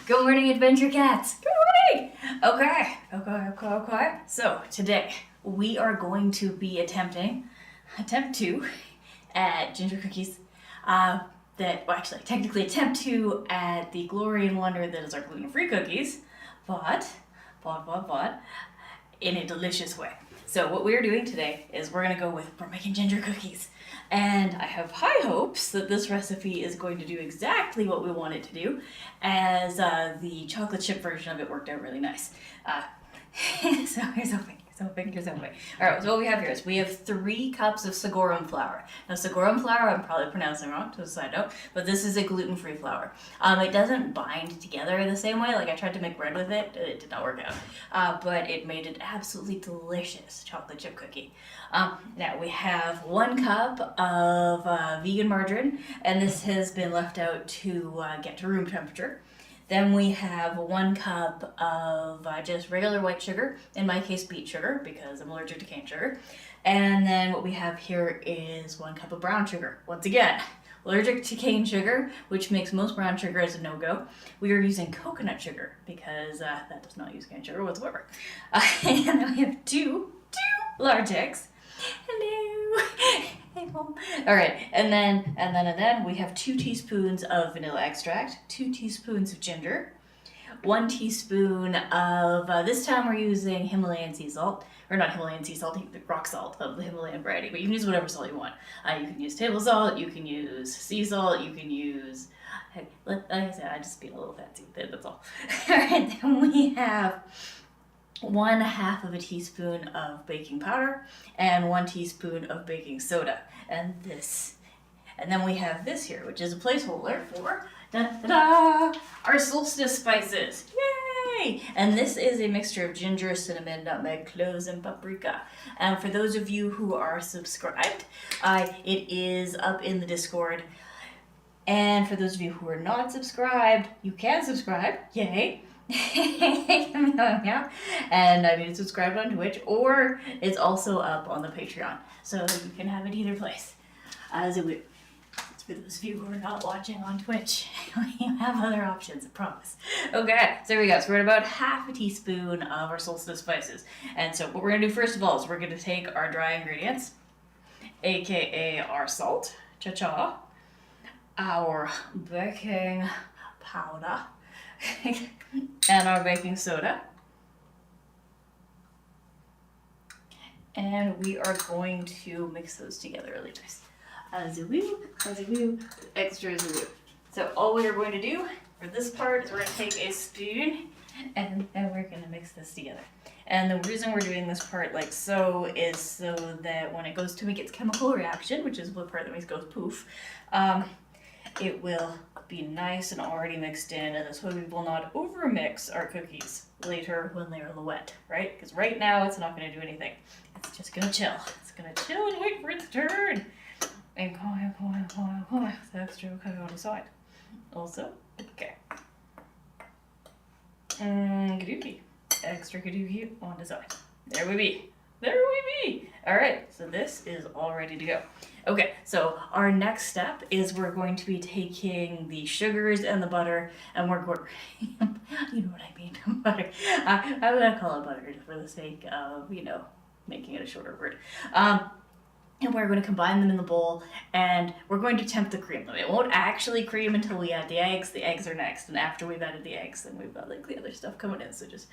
Good morning, Adventure Cats. Good morning. Okay. So today we are going to be attempt to add ginger cookies. Attempt to add the glory and wonder that is our gluten-free cookies, but in a delicious way. So what we're doing today is we're making ginger cookies. And I have high hopes that this recipe is going to do exactly what we want it to do, as the chocolate chip version of it worked out really nice. So here's hoping. All right, so what we have here is we have 3 cups of Sorghum Flour. Now, Sorghum Flour, I'm probably pronouncing it wrong, to a side note, but this is a gluten-free flour. It doesn't bind together the same way. Like, I tried to make bread with it, it did not work out. But it made an absolutely delicious chocolate chip cookie. Now, we have 1 cup of vegan margarine, and this has been left out to get to room temperature. Then we have 1 cup of just regular white sugar, in my case beet sugar, because I'm allergic to cane sugar. And then what we have here is 1 cup of brown sugar. Once again, allergic to cane sugar, which makes most brown sugar as a no-go. We are using coconut sugar, because that does not use cane sugar whatsoever. And then we have two large eggs. Hello. Hey, Mom. All right, and then we have 2 teaspoons of vanilla extract, 2 teaspoons of ginger, 1 teaspoon of, this time we're using Himalayan sea salt, or not Himalayan sea salt, rock salt of the Himalayan variety, but you can use whatever salt you want. You can use table salt, you can use sea salt, you can use, like I said, I just being a little fancy with it, that's all. All right, then we have 1/2 of a teaspoon of baking powder and 1 teaspoon of baking soda, and then we have this here, which is a placeholder for our solstice spices. Yay! And this is a mixture of ginger, cinnamon, nutmeg, cloves, and paprika. And for those of you who are subscribed, it is up in the Discord. And for those of you who are not subscribed, you can subscribe. Yay! Yeah. And I mean, it's subscribed on Twitch, or it's also up on the Patreon, so you can have it either place. It's for those of you who are not watching on Twitch, you have other options, I promise. Okay, so here we go. So we're at about 1/2 teaspoon of our solstice spices. And so what we're gonna do first of all is we're gonna take our dry ingredients, aka our salt, our baking powder, and our baking soda, and we are going to mix those together really nice. Extra. So all we are going to do for this part is we're going to take a spoon and we're going to mix this together. And the reason we're doing this part like so is so that when it goes to make its chemical reaction, which is the part that makes it goes poof, it will be nice and already mixed in, and this way we will not overmix our cookies later when they are wet, right? Because right now it's not going to do anything. It's just going to chill. It's going to chill and wait for its turn. And the extra cookie on the side. Also, okay. Gadookie. Extra gadookie on the side. There we be. All right, so this is all ready to go. Okay, so our next step is we're going to be taking the sugars and the butter, and we're going, you know what I mean, butter. I'm gonna call it butter for the sake of, making it a shorter word. And we're going to combine them in the bowl, and we're going to tempt the cream. It won't actually cream until we add the eggs. The eggs are next, and after we've added the eggs, then we've got like the other stuff coming in. So just,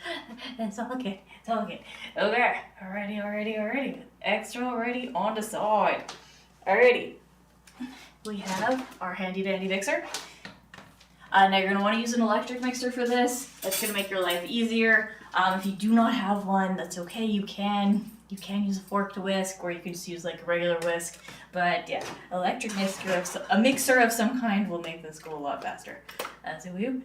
it's all good. Okay, alrighty. Extra already on the side. Alrighty, we have our handy dandy mixer. Now you're going to want to use an electric mixer for this. That's going to make your life easier. If you do not have one, that's okay. You can use a fork to whisk, or you can just use like a regular whisk. But yeah, electric mixer of some kind will make this go a lot faster. That's a whoop.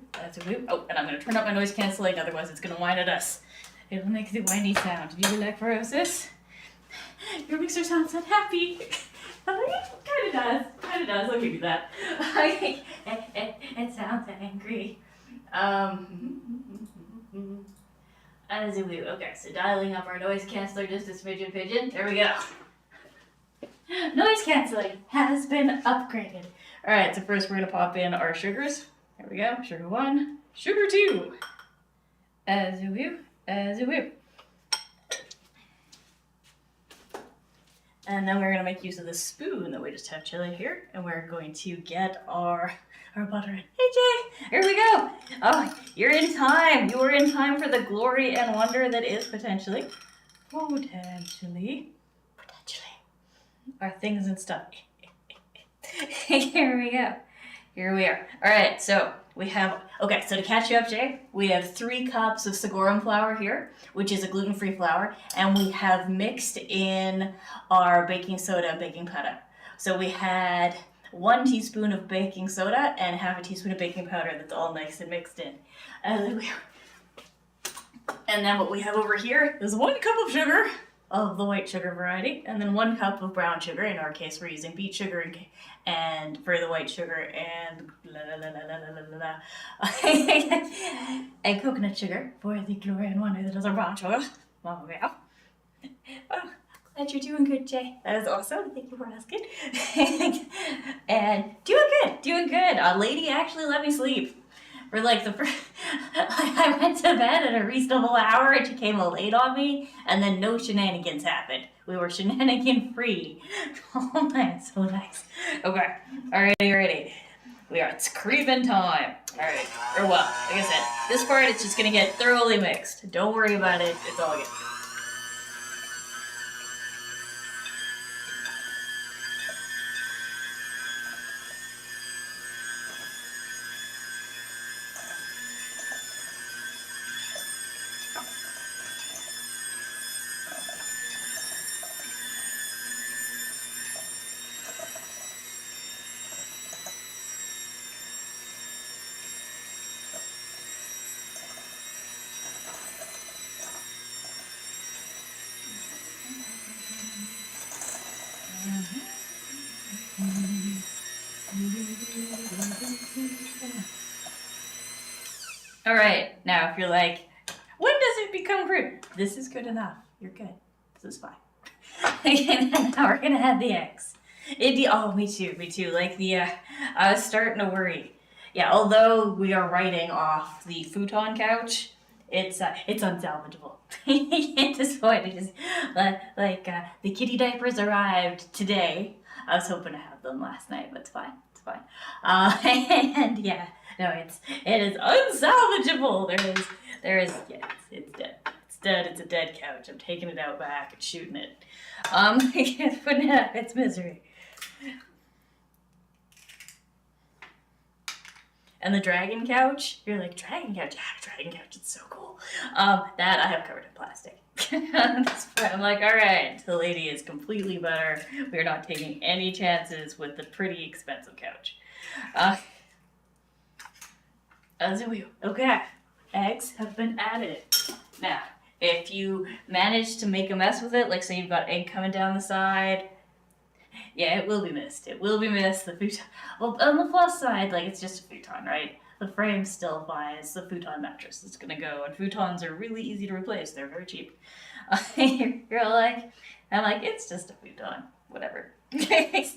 Oh, and I'm going to turn up my noise canceling, otherwise it's going to whine at us. It'll make the whiny sound. Do you like ferocious? Your mixer sounds unhappy. Kind of does. I'll give you that. It sounds angry. Okay, so dialing up our noise canceller just a smidgen pigeon. There we go. Noise canceling has been upgraded. All right, so first we're gonna pop in our sugars. There we go, sugar 1, Sugar 2. As a woo, as a woo. And then we're gonna make use of this spoon that we just have chilling here, and we're going to get our butter in. Hey Jay, here we go. Oh, you're in time. You were in time for the glory and wonder that is potentially our things and stuff. Here we go. Here we are. All right, so we have, okay, so to catch you up, Jay, we have 3 cups of Sorghum Flour here, which is a gluten-free flour, and we have mixed in our baking soda and baking powder. So we had 1 teaspoon of baking soda and half a teaspoon of baking powder that's all nice and mixed in. And then what we have over here is 1 cup of sugar of the white sugar variety, and then 1 cup of brown sugar. In our case, we're using beet sugar and for the white sugar, and and coconut sugar for the glory and wonder that is our brown sugar. Oh, yeah. Oh, glad you're doing good, Jay. That is awesome. Thank you for asking. And doing good. A lady actually let me sleep. For like the first, I went to bed at a reasonable hour and she came late on me, and then no shenanigans happened. We were shenanigan free. Oh man, so nice. Okay, alrighty. It's creeping time. Alright, or well, like I said, this part it's just gonna get thoroughly mixed. Don't worry about it, it's all good. All right, now if you're like, when does it become crude? This is good enough. You're good. This is fine. And now we're gonna add the eggs. Me too. Like I was starting to worry. Yeah, although we are writing off the futon couch, it's unsalvageable. At this point, it is the kitty diapers arrived today. I was hoping to have them last night, but it's fine. And yeah, no, it is unsalvageable. It's dead. It's dead. It's a dead couch. I'm taking it out back and shooting it. Putting it out of its misery. And the dragon couch, you're like, dragon couch? Yeah, dragon couch, it's so cool. That I have covered in plastic. I'm like, all right, the lady is completely better. We're not taking any chances with the pretty expensive couch. Okay, eggs have been added. Now, if you manage to make a mess with it, like say you've got egg coming down the side, yeah, it will be missed. It will be missed. The futon. Well, on the plus side, like it's just a futon, right? The frame's still fine. It's the futon mattress that's gonna go, and futons are really easy to replace. They're very cheap. You're like, I'm like, it's just a futon. Whatever. It's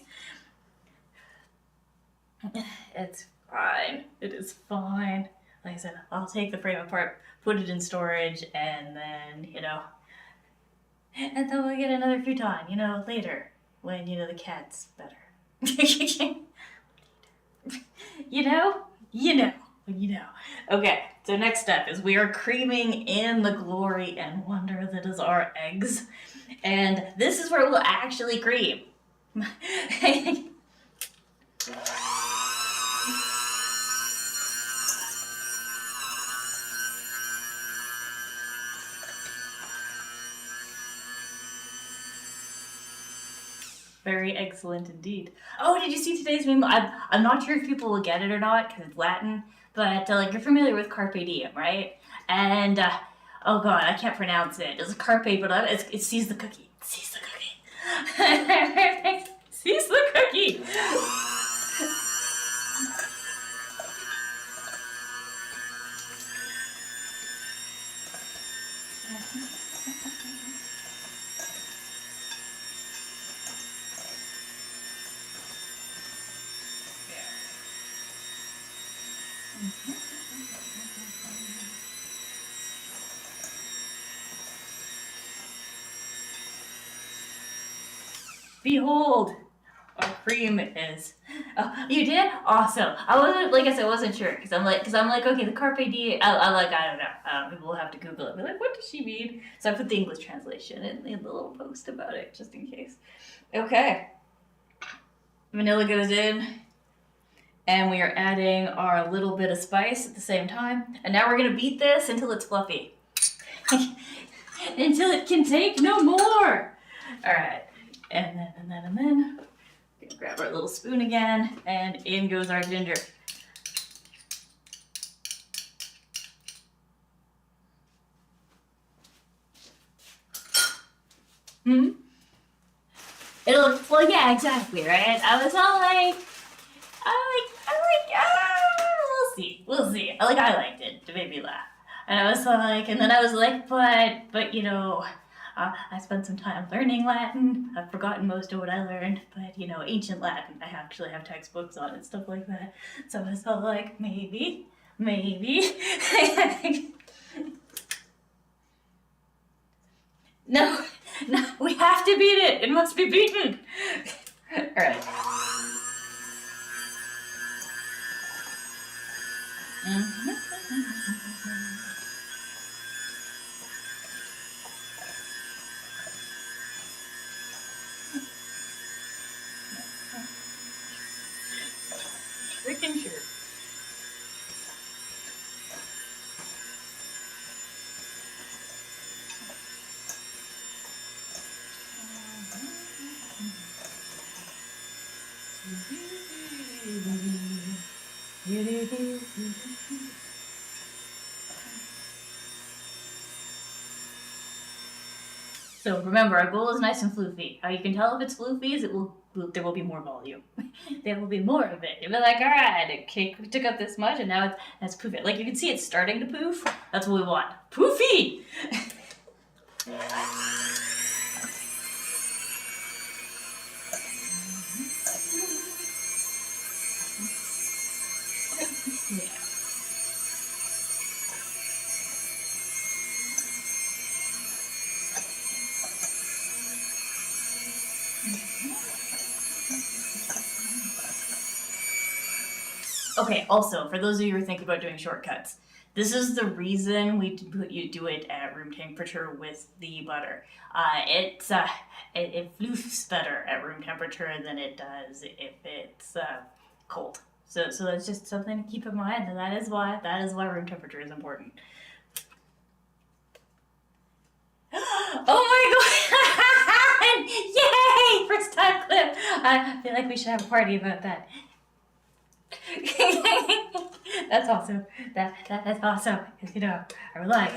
fine. It is fine. Like I said, I'll take the frame apart, put it in storage, and then and then we'll get another futon, later. When, the cat's better. you know. Okay, so next step is we are creaming in the glory and wonder that is our eggs. And this is where we'll actually cream. Very excellent indeed. Oh, did you see today's meme? I'm not sure if people will get it or not because it's Latin, but you're familiar with carpe diem, right? And oh god, I can't pronounce it. It's carpe, but it seize the cookie. Seize the cookie. Seize the cookie. behold, our cream is. Oh, you did? Awesome. I wasn't, like I said, I wasn't sure because I'm like, okay, the carpe diem. I don't know. People will have to Google it. Be like, what does she mean? So I put the English translation in the little post about it just in case. Okay. Vanilla goes in, and we are adding our little bit of spice at the same time. And now we're gonna beat this until it's fluffy, until it can take no more. All right, and then. Grab our little spoon again, and in goes our ginger. Well, yeah, exactly, right? I was all like, we'll see. I liked it. It made me laugh. And I was like, and then I was like, but you know, I spent some time learning Latin. I've forgotten most of what I learned, but you know, ancient Latin, I actually have textbooks on it, stuff like that. So I was all like, maybe. No, we have to beat it. It must be beaten. All right. Freaking sure. So remember, our goal is nice and floofy. How you can tell if it's floofy is there will be more volume. There will be more of it. You'll be like, all right, okay, we took up this much, and now it's poofy. Like you can see it's starting to poof. That's what we want. Poofy. Okay, also, for those of you who are thinking about doing shortcuts, this is the reason you do it at room temperature with the butter. It floofs better at room temperature than it does if it's cold. So that's just something to keep in mind, and that is why room temperature is important. Oh my god! Yay! First time clip! I feel like we should have a party about that. That's awesome. That's awesome. Because, you know, I rely.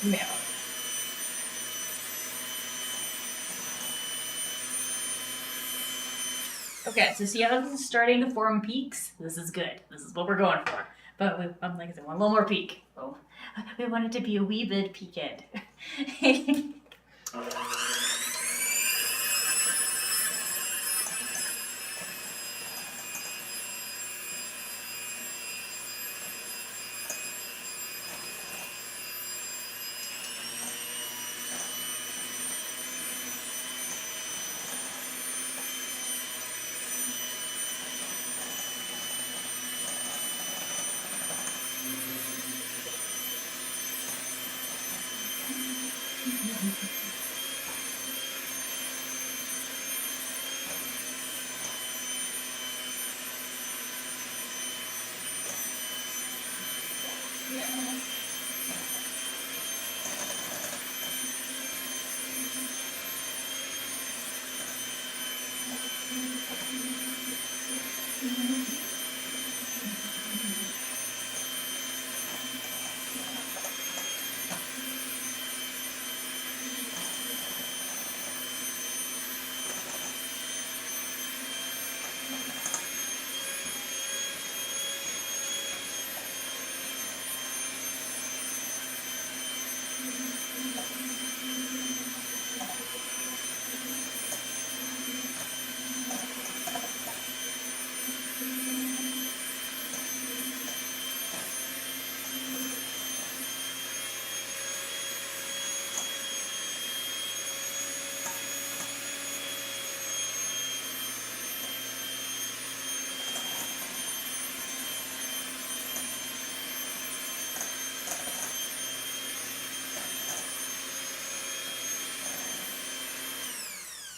Yeah. Okay, so see how this is starting to form peaks? This is good. This is what we're going for. But I'm like I said, want a little more peak. Oh, we want it to be a wee bit peaked.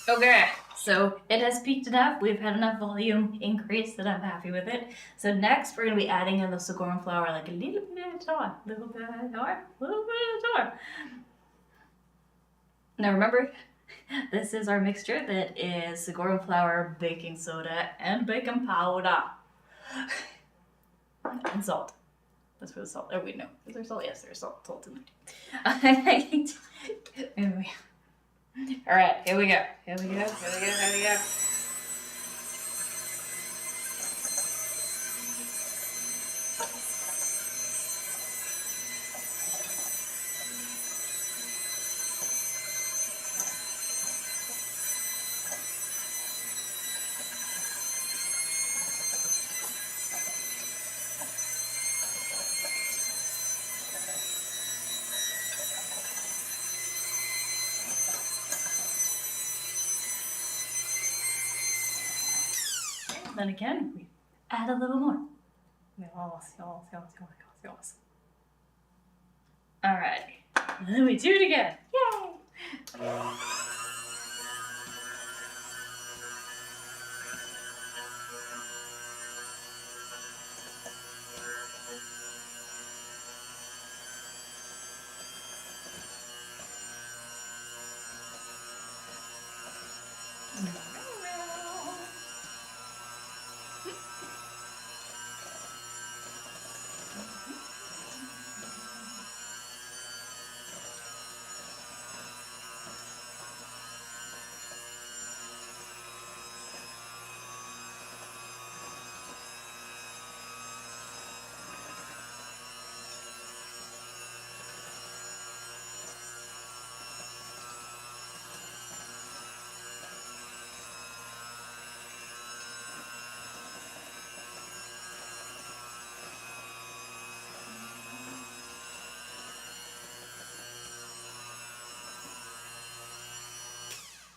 Okay, so it has peaked enough. We've had enough volume increase that I'm happy with it. So next we're going to be adding in the sorghum flour like a little bit at a time. Little bit at a time. Little bit at a time. Now remember, this is our mixture that is sorghum flour, baking soda, and baking powder. And salt. Let's put the salt. Oh wait, no. Is there salt? Yes, there's salt. Salt in there. Anyway. Alright, here we go. Here we go. Here we go. Here we go. Then again, we add a little more. Alright, then we do it again. Yay!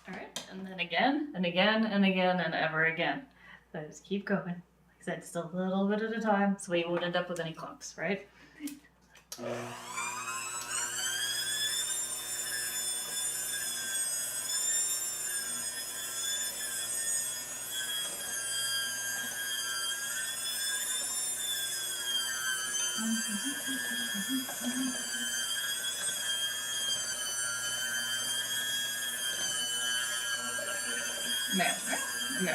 Alright, and then again, and again, and again, and ever again. So just keep going. Like I said, just a little bit at a time, so we won't end up with any clumps, right? No, no.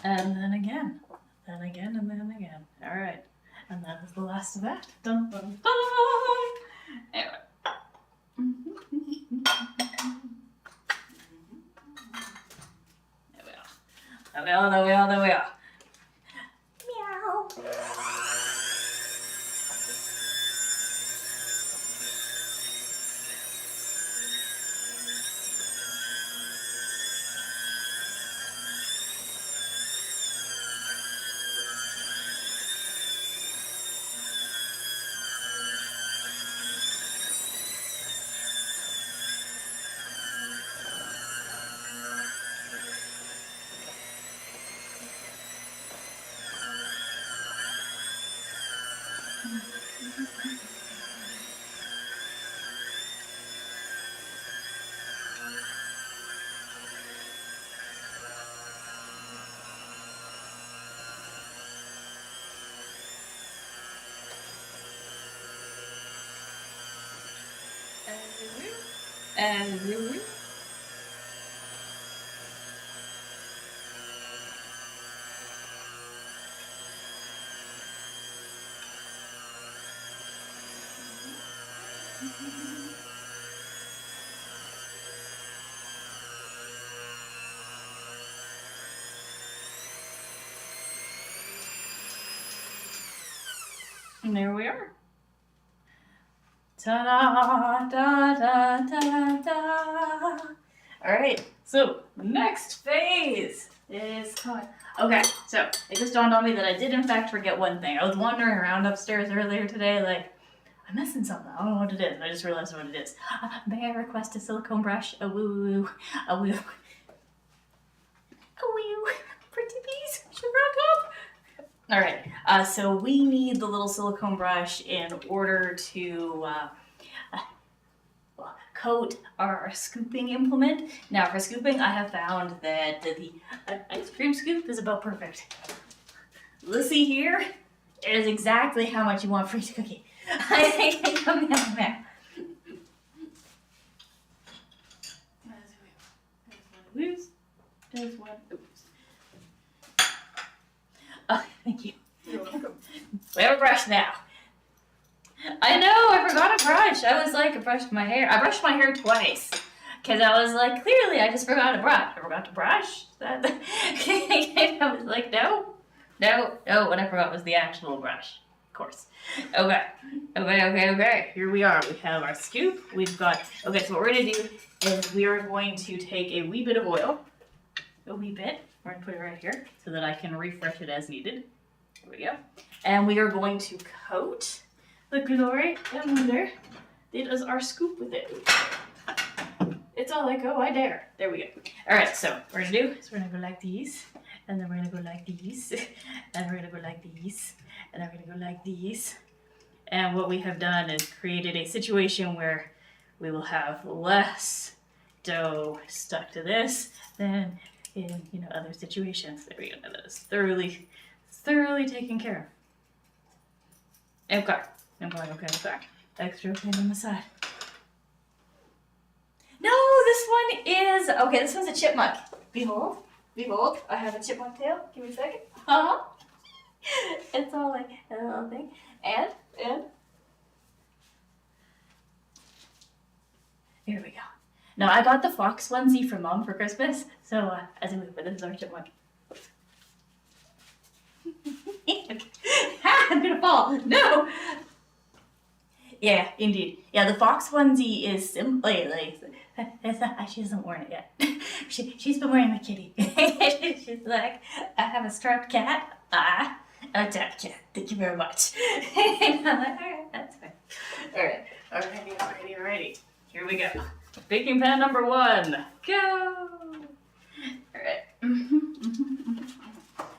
And then again, and then again. All right, and that is the last of that. Dun, dun, dun. Anyway. There we are. There we are. There we are. Meow. And there we are. Ta-da, da, da, da, da. All right, so the next phase is coming. Okay, so it just dawned on me that I did in fact forget one thing. I was wandering around upstairs earlier today, like, I'm missing something. I don't know what it is. And I just realized what it is. May I request a silicone brush? A woo, a woo, a woo. Pretty bees, sugar on top. All right, so we need the little silicone brush in order to coat our scooping implement. Now for scooping, I have found that the ice cream scoop is about perfect. Lissy here is exactly how much you want for each cookie. I think I come down there. There's one. Oops. Oh, thank you. You're welcome. We have a brush now. I know, I forgot a brush. I was like, I brushed my hair. I brushed my hair twice. Because I was like, clearly I just forgot to brush. I forgot to brush. I was like, no. What I forgot was the actual brush. Of course. Okay. Here we are. We have our scoop. We've got, okay, so what we're going to do is we are going to take a wee bit of oil. A wee bit. We're going to put it right here so that I can refresh it as needed. There we go. And we are going to coat the glory and wonder that is our scoop with it. It's all like, oh, I dare. There we go. All right, so what we're going to do is we're going to go like these, and then we're going to go like these, and we're going to go like these, and then we're going to go like these. And what we have done is created a situation where we will have less dough stuck to this than in, other situations. There we go. That is thoroughly taken care of. Okay. Extra pain on the side. No, this one is, okay, this one's a chipmunk. Behold, I have a chipmunk tail. Give me a second. It's all like a little thing. And, here we go. Now, I got the fox onesie from Mom for Christmas, so as a move, but this is our chipmunk. I'm gonna fall. No! Yeah, indeed. Yeah, the fox onesie is simple. She hasn't worn it yet. She's been wearing the kitty. She's like, I have a striped cat. A dead cat. Thank you very much. And I'm like, alright, that's fine. Alrighty. Here we go. Baking pan number 1. Go! Alright.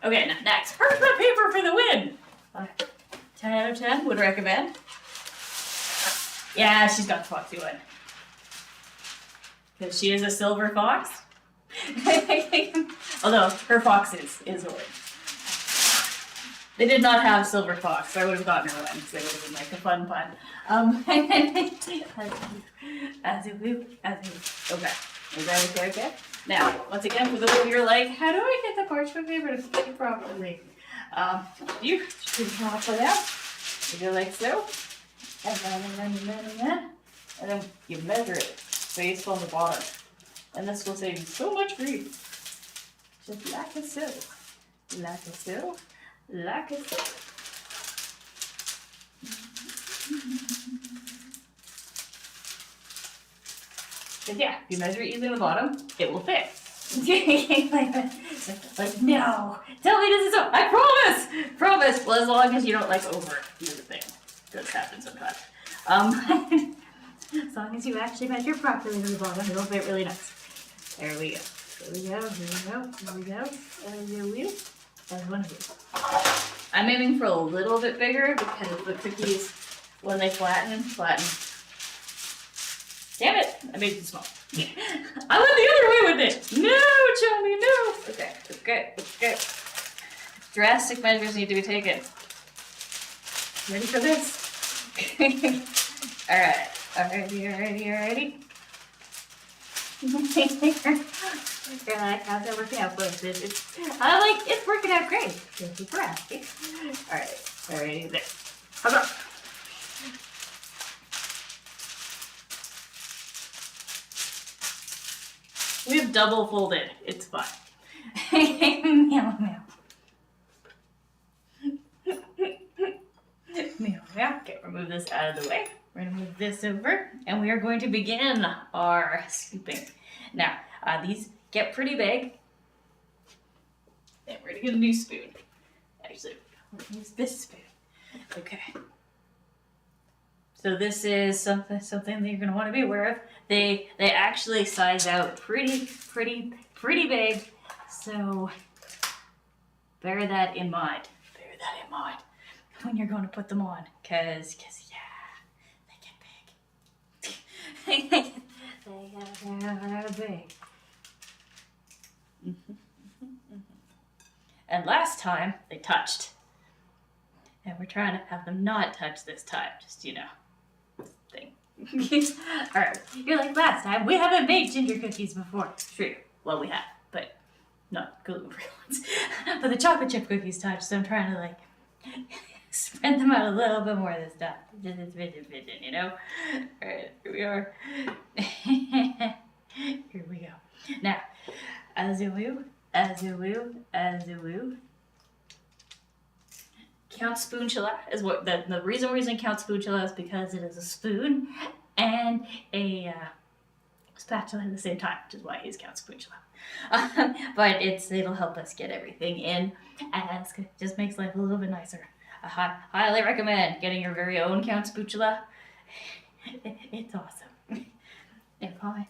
Okay, now next. Parchment paper for the win! 10 out of 10 would recommend. Yeah, she's got the foxy one. Because she is a silver fox. Although, her fox is orange. They did not have silver fox, so I would have gotten her one, because they would have been like a fun pun. As you move. Okay. Is that okay? Now, once again, for those of you who are like, how do I get the parchment paper to fit properly? You can top it out. You go like so. And then you measure it based on the bottom. And this will save you so much grief. Just like a so. Because yeah, if you measure it using the bottom, it will fit. like, no, tell me this is so. I promise. Well, as long as you don't over do the thing. Does happen sometimes. As long as you actually measure properly to the bottom, it'll fit really nice. There we go. Here we go. There's one of these. I'm aiming for a little bit bigger because the cookies, when they flatten. Damn it! I made it small. I went the other way with it! No, Johnny, no! Okay. Drastic measures need to be taken. Ready for this? Alright. Alrighty. You're like, how's that working out for us? It's working out great. Thank you for asking. Alright, there. How's up? We've double folded. It's fine. Meow. Okay, remove this out of the way. We're going to move this over, and we are going to begin our scooping. Now, these get pretty big. And we're going to get a new spoon. Actually, we're going to use this spoon. Okay. So this is something that you're going to want to be aware of. They actually size out pretty big. So bear that in mind. Bear that in mind when you're going to put them on, cause they get big. They're big. And last time they touched, and we're trying to have them not touch this time. Just thing. All right, you're like, last time we haven't made ginger cookies before. True. Well, we have, but not gluten-free ones. But the chocolate chip cookies touch, so I'm trying to spread them out a little bit more this time. Just vision, All right, here we are. Here we go. Now, azulu. Count spatula is what the reason we're using count spatula is because it is a spoon and a spatula at the same time, which is why I use count spatula. But it'll help us get everything in, and it just makes life a little bit nicer. I highly recommend getting your very own count spatula. It's awesome. And pie,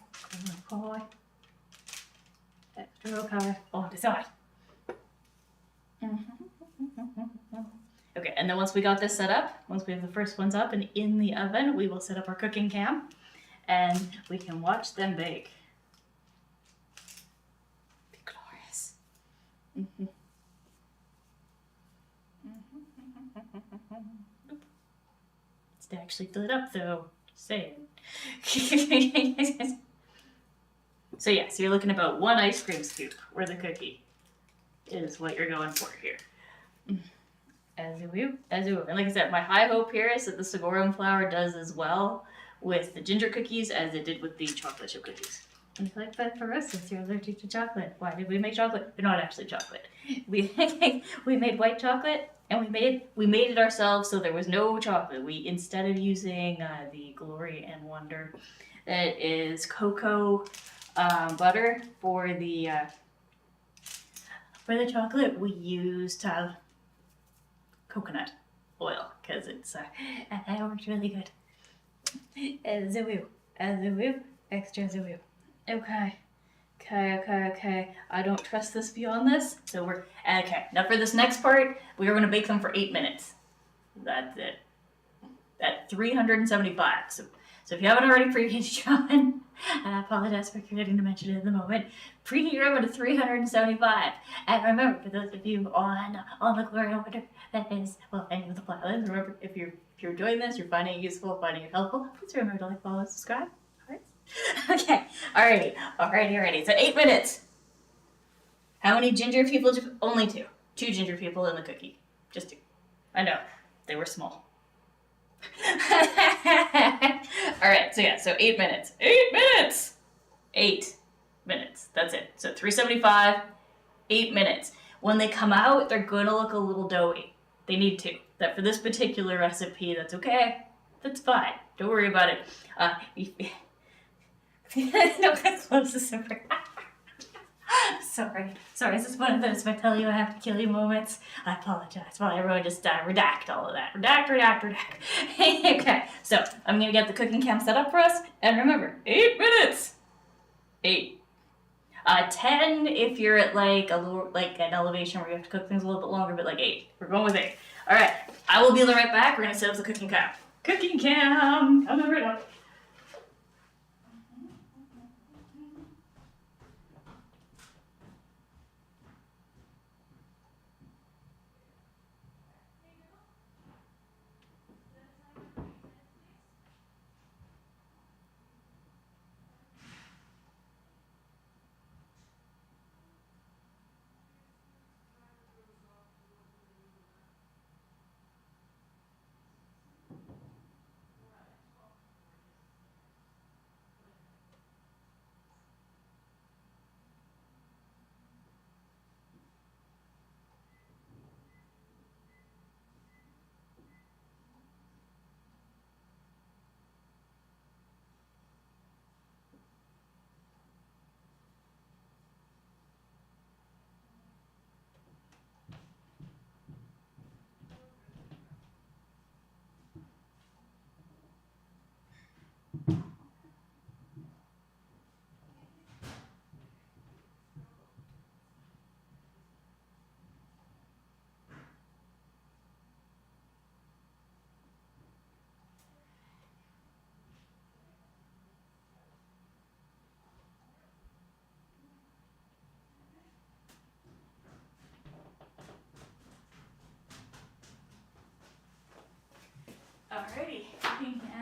extra roll cover on the side. Okay, and then once we got this set up, once we have the first ones up and in the oven, we will set up our cooking cam, and we can watch them bake. Be glorious. It's actually lit up though, just saying. So you're looking about 1 ice cream scoop where the cookie is what you're going for here. Azulu. And like I said, my high hope here is that the sorghum flour does as well with the ginger cookies as it did with the chocolate chip cookies. And like, but for us, since you're allergic to chocolate, why did we make chocolate? They're not actually chocolate. We made white chocolate, and we made it ourselves, so there was no chocolate. We, instead of using the Glory and Wonder, that is cocoa butter for the chocolate, we used coconut oil because it works really good. Azulu, extra azulu. Okay. I don't trust this beyond this, so we're okay. Now for this next part, we are going to bake them for 8 minutes. That's it. At 375. So if you haven't already preheated your oven, and I apologize for forgetting to mention it in the moment, preheat your oven to 375. And remember, for those of you on the Glory Oven, that is, well, any of the playlists, remember, if you're enjoying this, you're finding it useful, finding it helpful, please remember to like, follow, and subscribe. All right? Okay. Alrighty. So 8 minutes. How many ginger people? Only 2. 2 ginger people in the cookie. Just 2. I know. They were small. Alright, so 8 minutes. 8 minutes! 8 minutes. That's it. So 375, 8 minutes. When they come out, they're going to look a little doughy. They need to. That for this particular recipe, that's okay. That's fine. Don't worry about it. No, that's close to super. Sorry. Is this one of those if I tell you I have to kill you moments? I apologize. Well, everyone just redact all of that. Redact. Okay, so I'm going to get the cooking cam set up for us. And remember, 8 minutes. 8. 10 if you're at an elevation where you have to cook things a little bit longer, but 8. We're going with 8. All right, I will be right back. We're going to set up the cooking cam. Cooking cam, coming right up.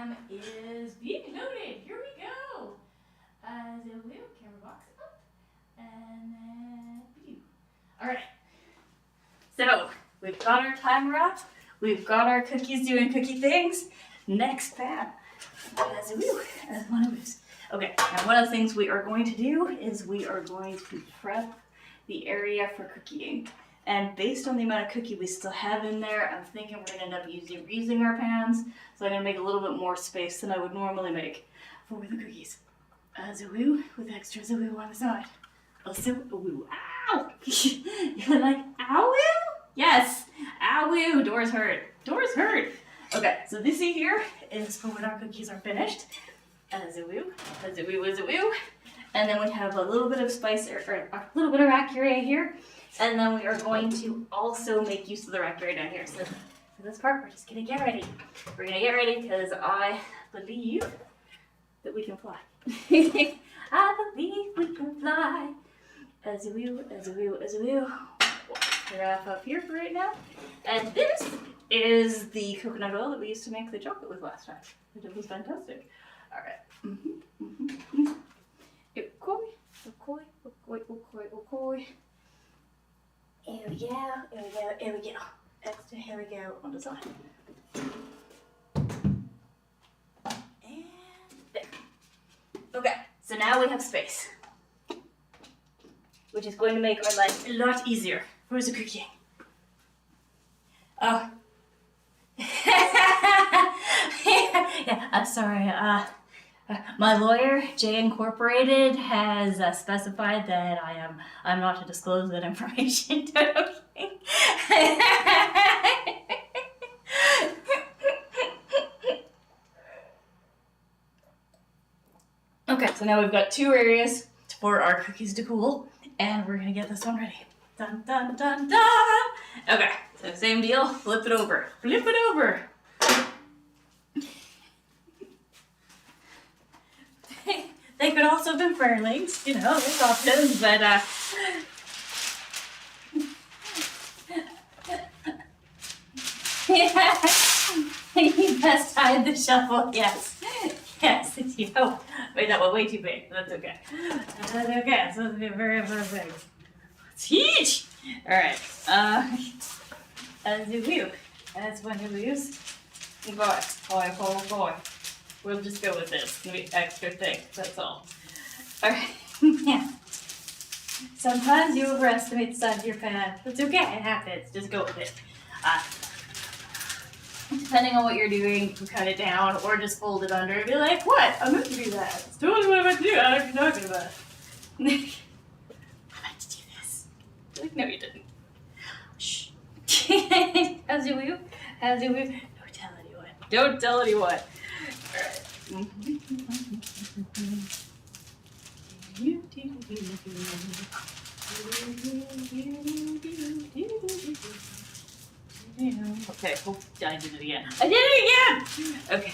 cam is being loaded. Here we go. The little camera box up. And then all right. So we've got our timer up. We've got our cookies doing cookie things. Next pan. Okay, now one of the things we are going to do is we are going to prep the area for cooking. And based on the amount of cookie we still have in there, I'm thinking we're going to end up reusing our pans. So I'm going to make a little bit more space than I would normally make for the cookies. Zawoo, with extra zawoo on the side. Also, woo, ow! You're like, ow! Yes, ow! Doors hurt. Doors hurt. Okay, so this here is for when our cookies are finished. Zawoo, zawoo, zawoo. And then we have a little bit of spice, or a little bit of rack area here. And then we are going to also make use of the rack area down here. So for this part, we're just gonna get ready. We're gonna get ready because I believe that we can fly. I believe we can fly. Zawoo, zawoo, zawoo. Wrap up here for right now. And this is the coconut oil that we used to make the chocolate with last time. It was fantastic. All right. Okay. Here we go, here we go, here we go. Extra, here we go on the side. And there. Okay, so now we have space, which is going to make our life a lot easier for the cooking. Oh. Yeah, I'm sorry. My lawyer, J Incorporated, has specified that I'm not to disclose that information to Okay, so now we've got 2 areas for our cookies to cool, and we're gonna get this one ready. Dun dun dun dun! Okay, so same deal, flip it over. Flip it over! They could also have been furlings, you know, there's options, but you best hide the shovel, yes. Yes, it's you. Oh, wait, that one way too big. That's okay. That's okay, so it's very, very big. It's huge! Alright, as you view, as one you use. Boy. We'll just go with this. It's gonna be extra thick, that's all. Alright, yeah. Sometimes you overestimate the size of your pan. That's okay, it happens. Just go with it. Depending on what you're doing, you can cut it down or just fold it under and be like, what? I meant to do that. It's totally what I meant to do. I don't know what you're talking about. I meant to do this. Like, no, you didn't. Shh. As you will. Don't tell anyone. Don't tell anyone. Alright. Okay, I did it again. Okay.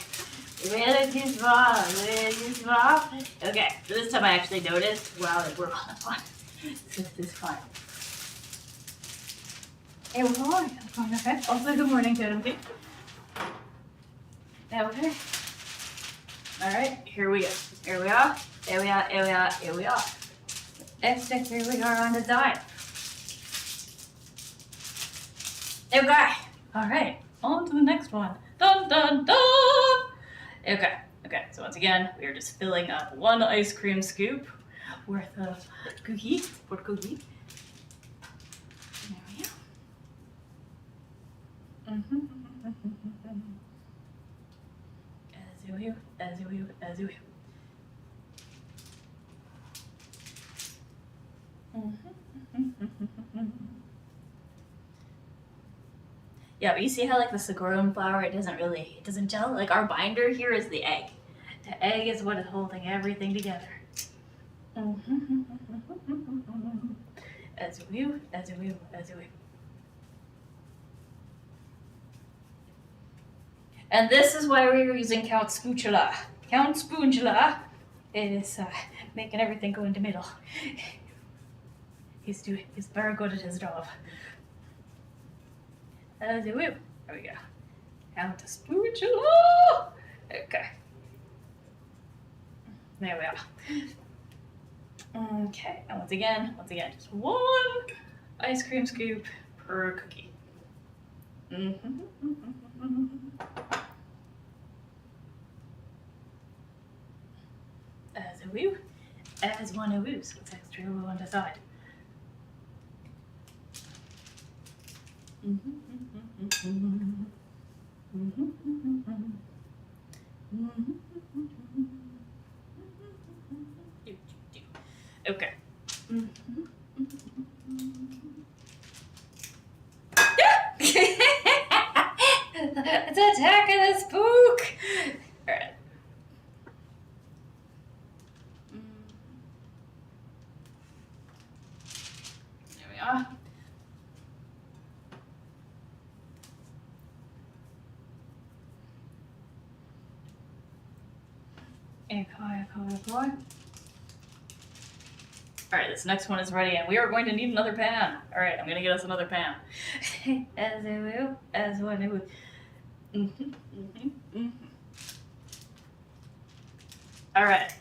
Really small. Okay, so this time I actually noticed while we're on the fun. This is fun. Hey, we're going. Okay. Also, good morning, Totem. Okay. Alright, here we go. Here we are. Extra, here we are on the side. Okay. Alright, on to the next one. Dun dun dun! Okay, so once again, we are just filling up 1 ice cream scoop worth of cookie. There we go. As you. Yeah, but you see how like the Sorghum Flour, it doesn't gel? Like our binder here is the egg. The egg is what is holding everything together. As you. And this is why we're using Count Spatula. Count Spatula is making everything go in the middle. He's very good at his job. There we go. Count Spatula. Okay. There we are. Okay, and once again, just one ice cream scoop per cookie. As a woo, as one a woos. What's extra woo on the side? Okay. It's attacking the spook! Alright. There we are. Alright, this next one is ready, and we are going to need another pan. Alright, I'm gonna get us another pan. As a woo, as one a woo. Alright,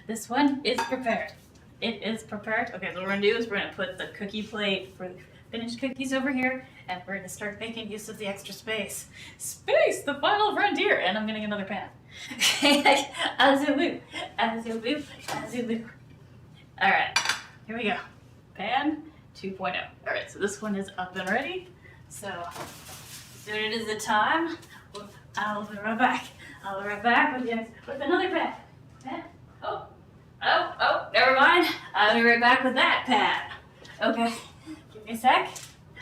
this one is prepared. It is prepared. Okay, so what we're gonna do is we're gonna put the cookie plate for the finished cookies over here, and we're gonna start making use of the extra space. Space, the final frontier! And I'm getting another pan. As a woo, as a woo, as a woo. Alright, here we go. Pan 2.0. Alright, so this one is up and ready. So, as soon as it is the time, I'll be right back. I'll be right back with another pan. Oh, never mind. I'll be right back with that pan. Okay, give me a sec.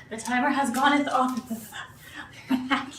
The timer has gone off. I'll be right back.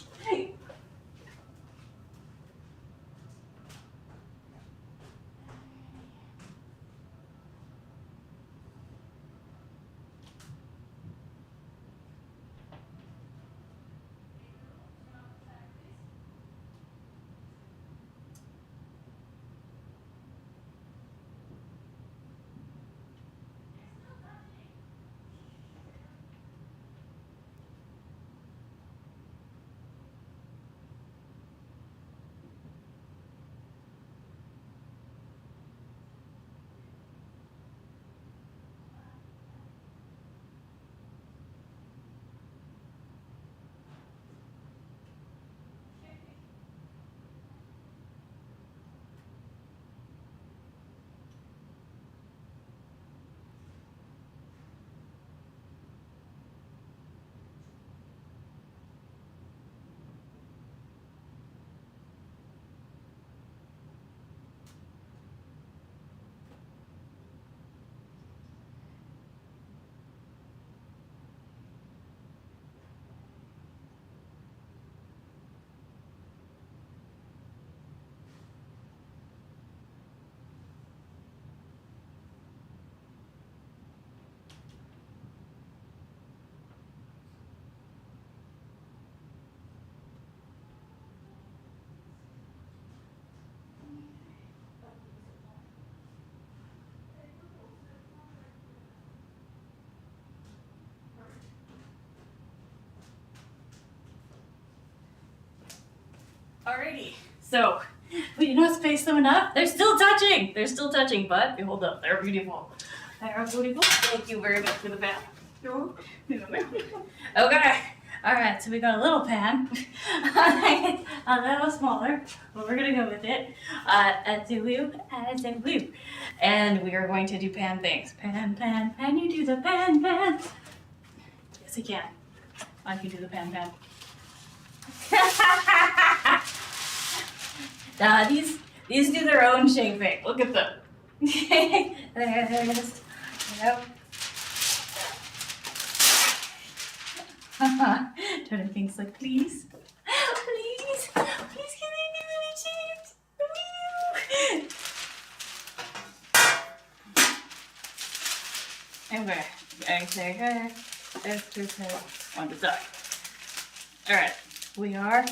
Alrighty, so we did not space them enough. They're still touching. But behold them. They're beautiful. Thank you very much for the pan. Okay. Alright, so we got a little pan. A little smaller. But we're gonna go with it. As a woo. And we are going to do pan things. Pan, you do the pan. Yes, I can. I can do the pan. Nah, these do their own shaping. Look at them. They're just, Turning things like, please give me really shapes. Okay, I say, on the side. Alright, we are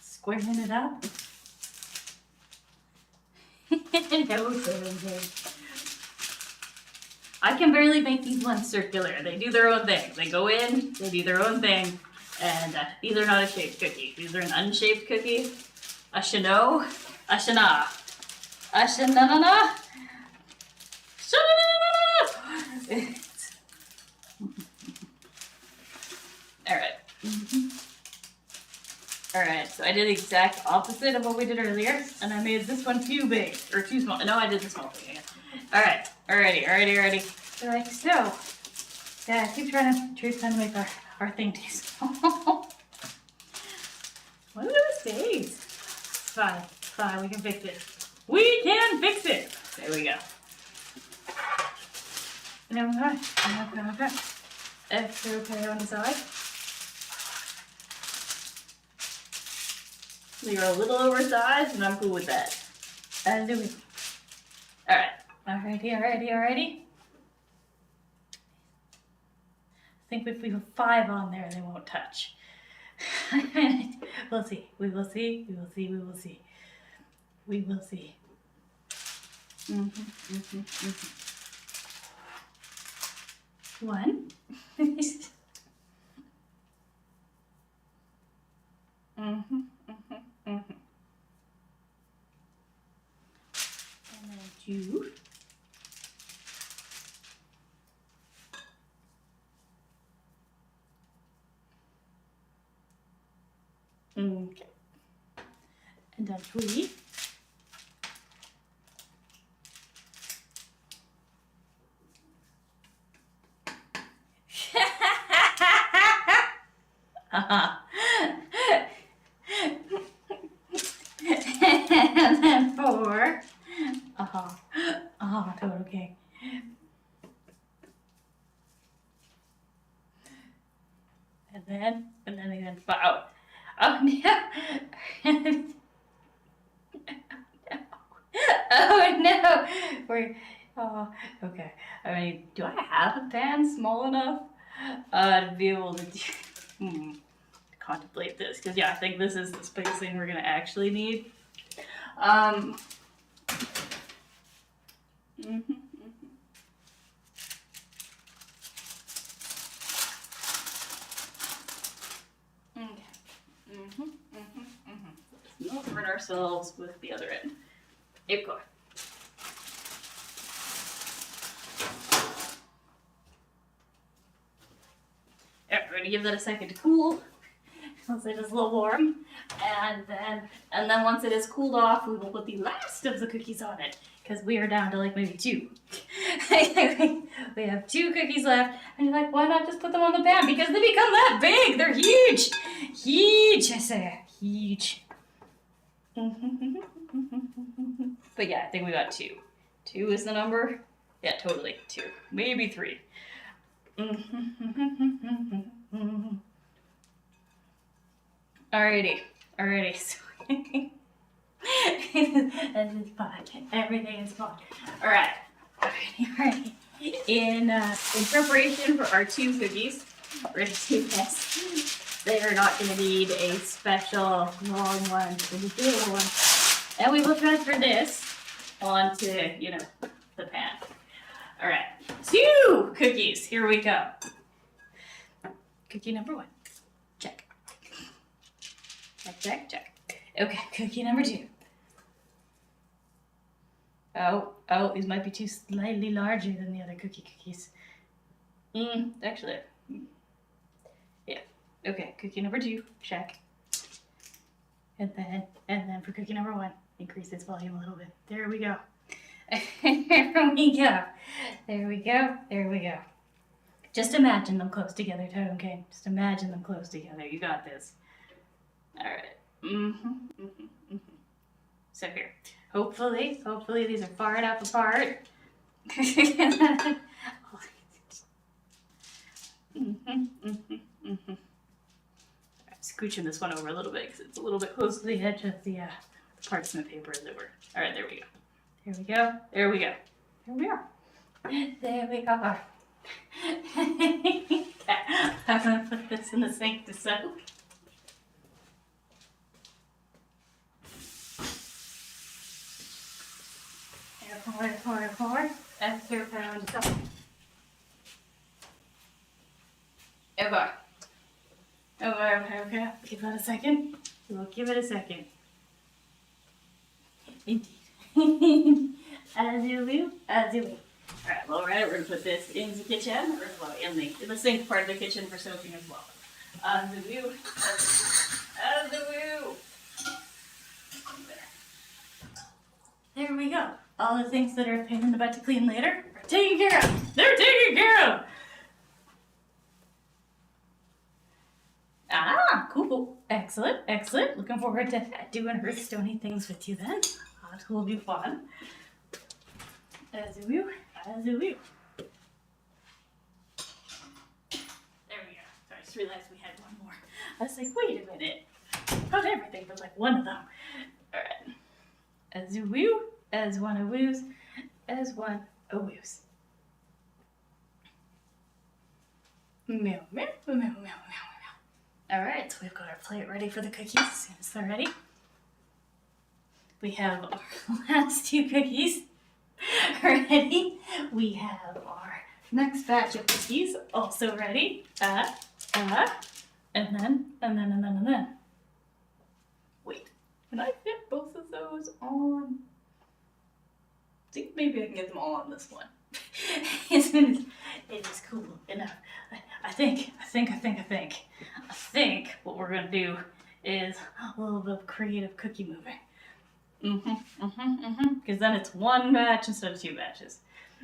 squaring it up. I can barely make these ones circular. They do their own thing. They go in, they do their own thing, and these are not a shaped cookie. These are an unshaped cookie, a Chanot, Ashana. Ashanana. Alright. Alright, so I did the exact opposite of what we did earlier, and I made this one too big, or too small. No, I did the small thing again. Alright, alrighty. Alright, so, yeah, keep trying to make our thing taste. One of those days. Fine, we can fix it. We can fix it! There we go. Okay. Extra okay on the side. We are a little oversized, and I'm cool with that. As do we. Alright. Alrighty. I think if we put 5 on there, they won't touch. We'll see. We will see. One. And then 2. Okay. And then 3. And then 4. Okay. And then again 5. Oh no! Oh no! Okay. I mean, do I have a pan small enough to be able to contemplate this? Because yeah, I think this is the spacing we're gonna actually need. Not burn ourselves with the other end. Keep going. Yeah, we're gonna give that a second to cool. Once it is a little warm, and then once it is cooled off, we will put the last of the cookies on it, because we are down to like maybe 2. We have 2 cookies left, and you're like, why not just put them on the pan? Because they become that big. They're huge, I say, huge. But yeah, I think we got 2. 2 is the number. Yeah, totally 2, maybe 3. Alrighty. So this is fun. Everything is fun. Alright. In preparation for our 2 cookies, we're going to do this. They are not going to need a special long one, so the little one. And we will transfer this onto, the pan. Alright. 2 cookies. Here we go. Cookie number 1. Check. Check. Okay, cookie number 2. Oh, these might be too slightly larger than the other cookies. Actually, yeah. Okay, cookie number 2, check. And then for cookie number 1, increase its volume a little bit. There we go. There we go. Just imagine them close together, Totem King. Just imagine them close together. You got this. All right. So here, hopefully these are far enough apart. Scooching this one over a little bit because it's a little bit close to the edge of the parchment paper as it were. All right, there we go. There we are. I'm gonna put this in the sink to soak. Pour. Extra pound soap. Okay. Give that a second. We'll give it a second. Indeed. As you do, as you do. Alright, well, we're gonna put this in the kitchen, or well, in the sink part of the kitchen for soaking as well. As you do, as you do. There we go. All the things that are a pain in the butt to clean later are taken care of. They're taken care of. Ah, cool. Excellent, excellent. Looking forward to doing Hearthstone things with you then. That will be fun. As you will, as you will. There we go. Sorry, I just realized we had one more. I was like, wait a minute. Not everything, but like one of them. Alright. As you will, as one a woos, as one a woos. Meow, meow, meow, meow, meow, meow. Alright, so we've got our plate ready for the cookies as soon as they're ready. We have our last two cookies ready. We have our next batch of cookies also ready. And then. Wait, can I fit both of those on? See, maybe I can get them all on this one. It is cool enough. I think what we're gonna do is a little bit of creative cookie moving. Because then it's one batch instead of two batches.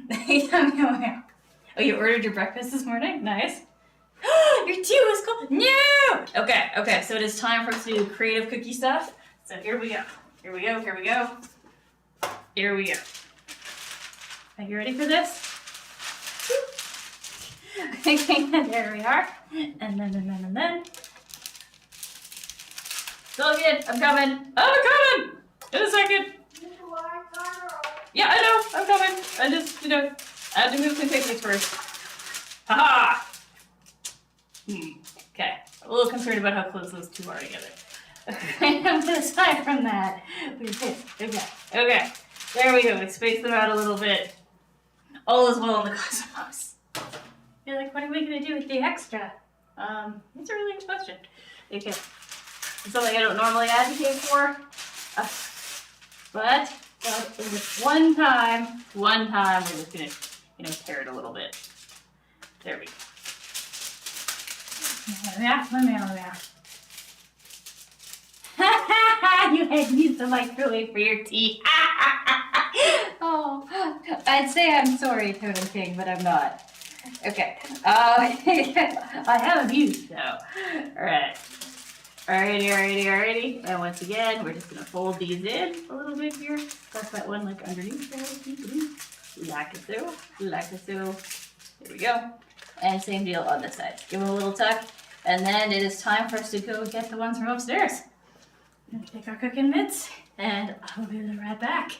Oh, you ordered your breakfast this morning? Nice. Your tea was cold. No! Okay, so it is time for us to do creative cookie stuff. So here we go. Here we go. Are you ready for this? Okay, there we are. And then. It's all good. I'm coming. In a second. Yeah, I know. I'm coming. I just, I have to move some cookies first. Haha! Okay. I'm a little concerned about how close those two are together. But aside from that, we're good. Okay. There we go. We spaced them out a little bit. All is well in the cosmos. You're like, what are we going to do with the extra? That's a really good question. Okay. It's something I don't normally advocate for. But in this one time, we're just going to tear it a little bit. There we go. Yeah. You had used the microwave for your tea. Oh, I'd say I'm sorry, Totem King, but I'm not. Okay. I have abused though. Alright. Alrighty. And once again, we're just gonna fold these in a little bit here. Press that one like underneath there. Like so. There we go. And same deal on this side. Give them a little tuck. And then it is time for us to go get the ones from upstairs. I'm gonna take our cooking mitts, and I'll be right back.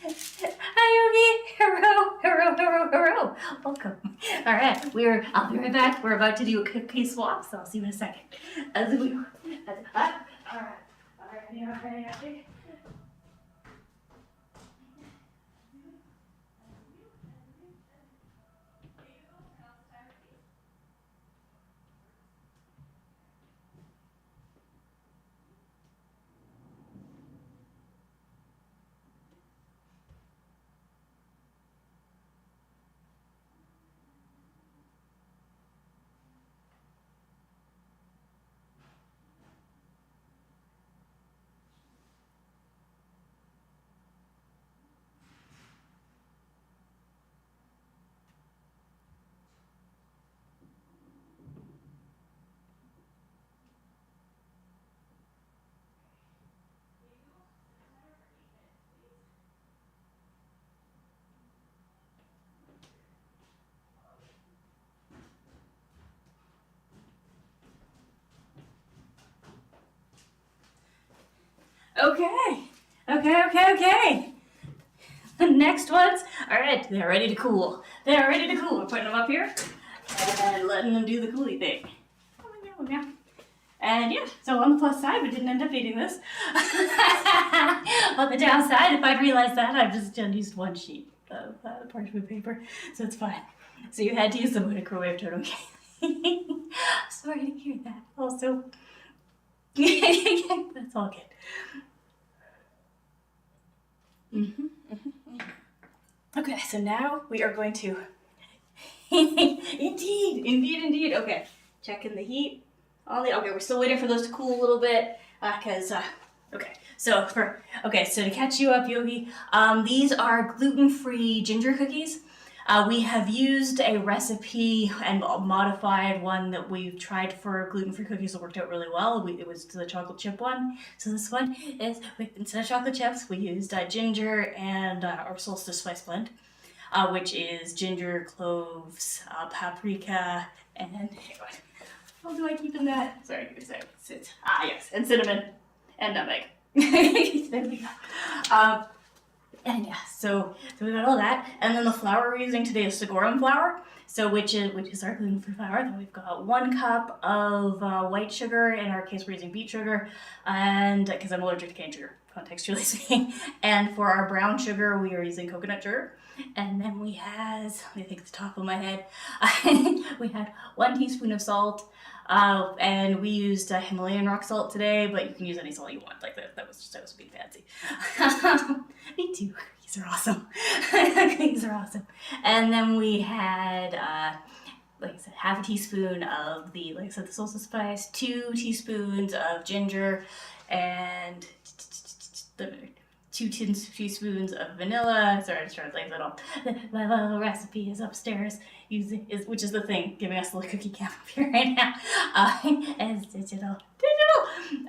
Hi, Yogi! Hello! Welcome. All right, I'll be right back. We're about to do a cookie swap, so I'll see you in a second. All right. Okay. The next ones, all right, they're ready to cool. We're putting them up here and letting them do the coolie thing. Yeah. And yeah, so on the plus side, we didn't end up eating this. On the downside, if I'd realized that, I've just used one sheet of parchment paper, so it's fine. So you had to use the microwave Totem King. Sorry to hear that. Also, that's all good. Okay, so now we are going to, indeed. Okay, checking the heat. Okay, we're still waiting for those to cool a little bit, okay. So to catch you up, Yogi, these are gluten-free ginger cookies. We have used a recipe and modified one that we've tried for gluten-free cookies that worked out really well. It was the chocolate chip one. So this one is, instead of chocolate chips, we used ginger and our solstice spice blend, which is ginger, cloves, paprika, and how do I keep in that? Sorry, yes, and cinnamon and nutmeg. There we go. And yeah, so we got all that, and then the flour we're using today is Sorghum Flour, so which is our gluten-free flour. Then we've got 1 cup of white sugar. In our case, we're using beet sugar, and because I'm allergic to cane sugar, contextually speaking. And for our brown sugar, we are using coconut sugar. And then we had, let me think at the top of my head, we had 1 teaspoon of salt. And we used Himalayan rock salt today, but you can use any salt you want. Like that was being fancy. Me too. These are awesome. These are awesome. And then we had, like I said, half a teaspoon of the solstice spice, 2 teaspoons of ginger, and 2 teaspoons of vanilla. Sorry, I just tried to leave that all. My little recipe is upstairs, which is the thing, giving us a little cookie camp up here right now. And it's digital.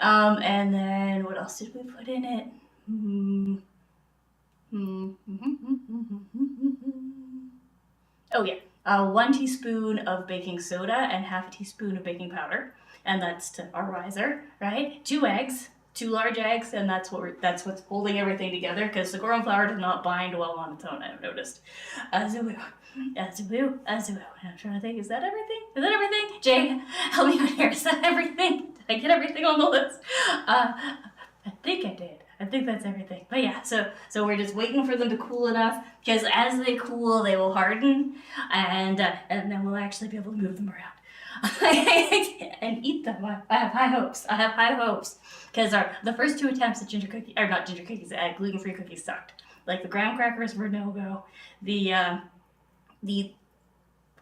And then what else did we put in it? Oh yeah, 1 teaspoon of baking soda and half a teaspoon of baking powder, and that's to our riser, right? 2 eggs. 2 large eggs, and that's what's holding everything together, because the Sorghum flour does not bind well on its own, I've noticed. I'm trying to think, is that everything? Jay, help me out here, is that everything? Did I get everything on the list? I think I did. I think that's everything. But yeah, so we're just waiting for them to cool enough, because as they cool, they will harden, and then we'll actually be able to move them around. And eat them. I have high hopes. Because the first 2 attempts at gluten-free cookies sucked. Like the graham crackers were no-go. The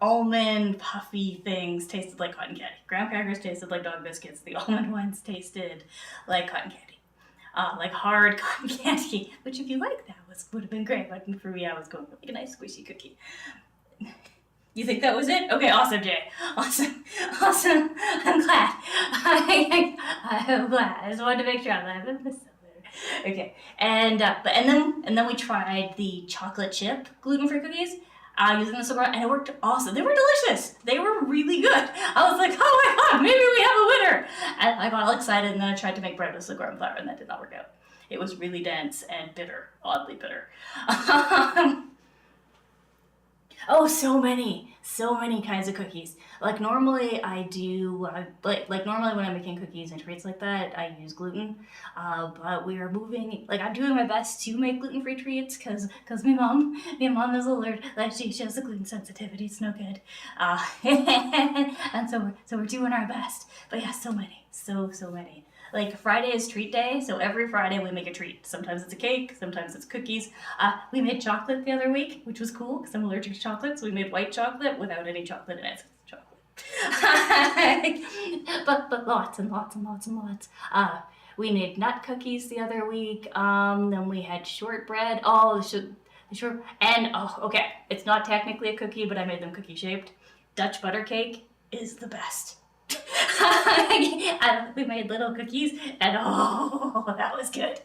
almond puffy things tasted like cotton candy. Graham crackers tasted like dog biscuits. The almond ones tasted like cotton candy. Like hard cotton candy. Which if you like that would have been great. But for me, I was going for like a nice squishy cookie. You think that was it? Okay, awesome, Jay. Awesome. I'm glad. I'm glad. I just wanted to make sure I haven't missed something. Okay, and then we tried the chocolate chip gluten-free cookies using the Sorghum, and it worked awesome. They were delicious. They were really good. I was like, oh my god, maybe we have a winner. And I got all excited, and then I tried to make bread with Sorghum flour, and that did not work out. It was really dense and bitter, oddly bitter. Oh, so many kinds of cookies. Like normally I do, like normally when I'm making cookies and treats like that, I use gluten. But we are moving, like I'm doing my best to make gluten-free treats because my mom is allergic. Like she has a gluten sensitivity. It's no good. And so we're doing our best. But yeah, so many. Like Friday is treat day, so every Friday we make a treat. Sometimes it's a cake, sometimes it's cookies. We made chocolate the other week, which was cool because I'm allergic to chocolate, so we made white chocolate without any chocolate in it. Chocolate. but lots and lots. We made nut cookies the other week. Then we had shortbread. Okay, it's not technically a cookie, but I made them cookie shaped. Dutch butter cake is the best. We made little cookies, and that was good.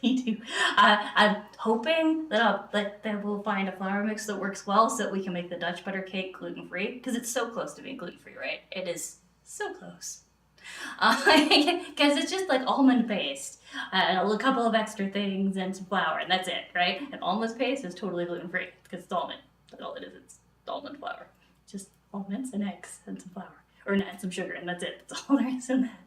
Me too. I'm hoping that we'll find a flour mix that works well, so that we can make the Dutch butter cake gluten-free, because it's so close to being gluten-free, right? It is so close. Because it's just like almond paste, and a couple of extra things, and some flour, and that's it, right? And almond paste is totally gluten-free because it's almond. That's all it is. It's almond flour. Just almonds and eggs and some flour, and some sugar, and that's it. That's all there is in that.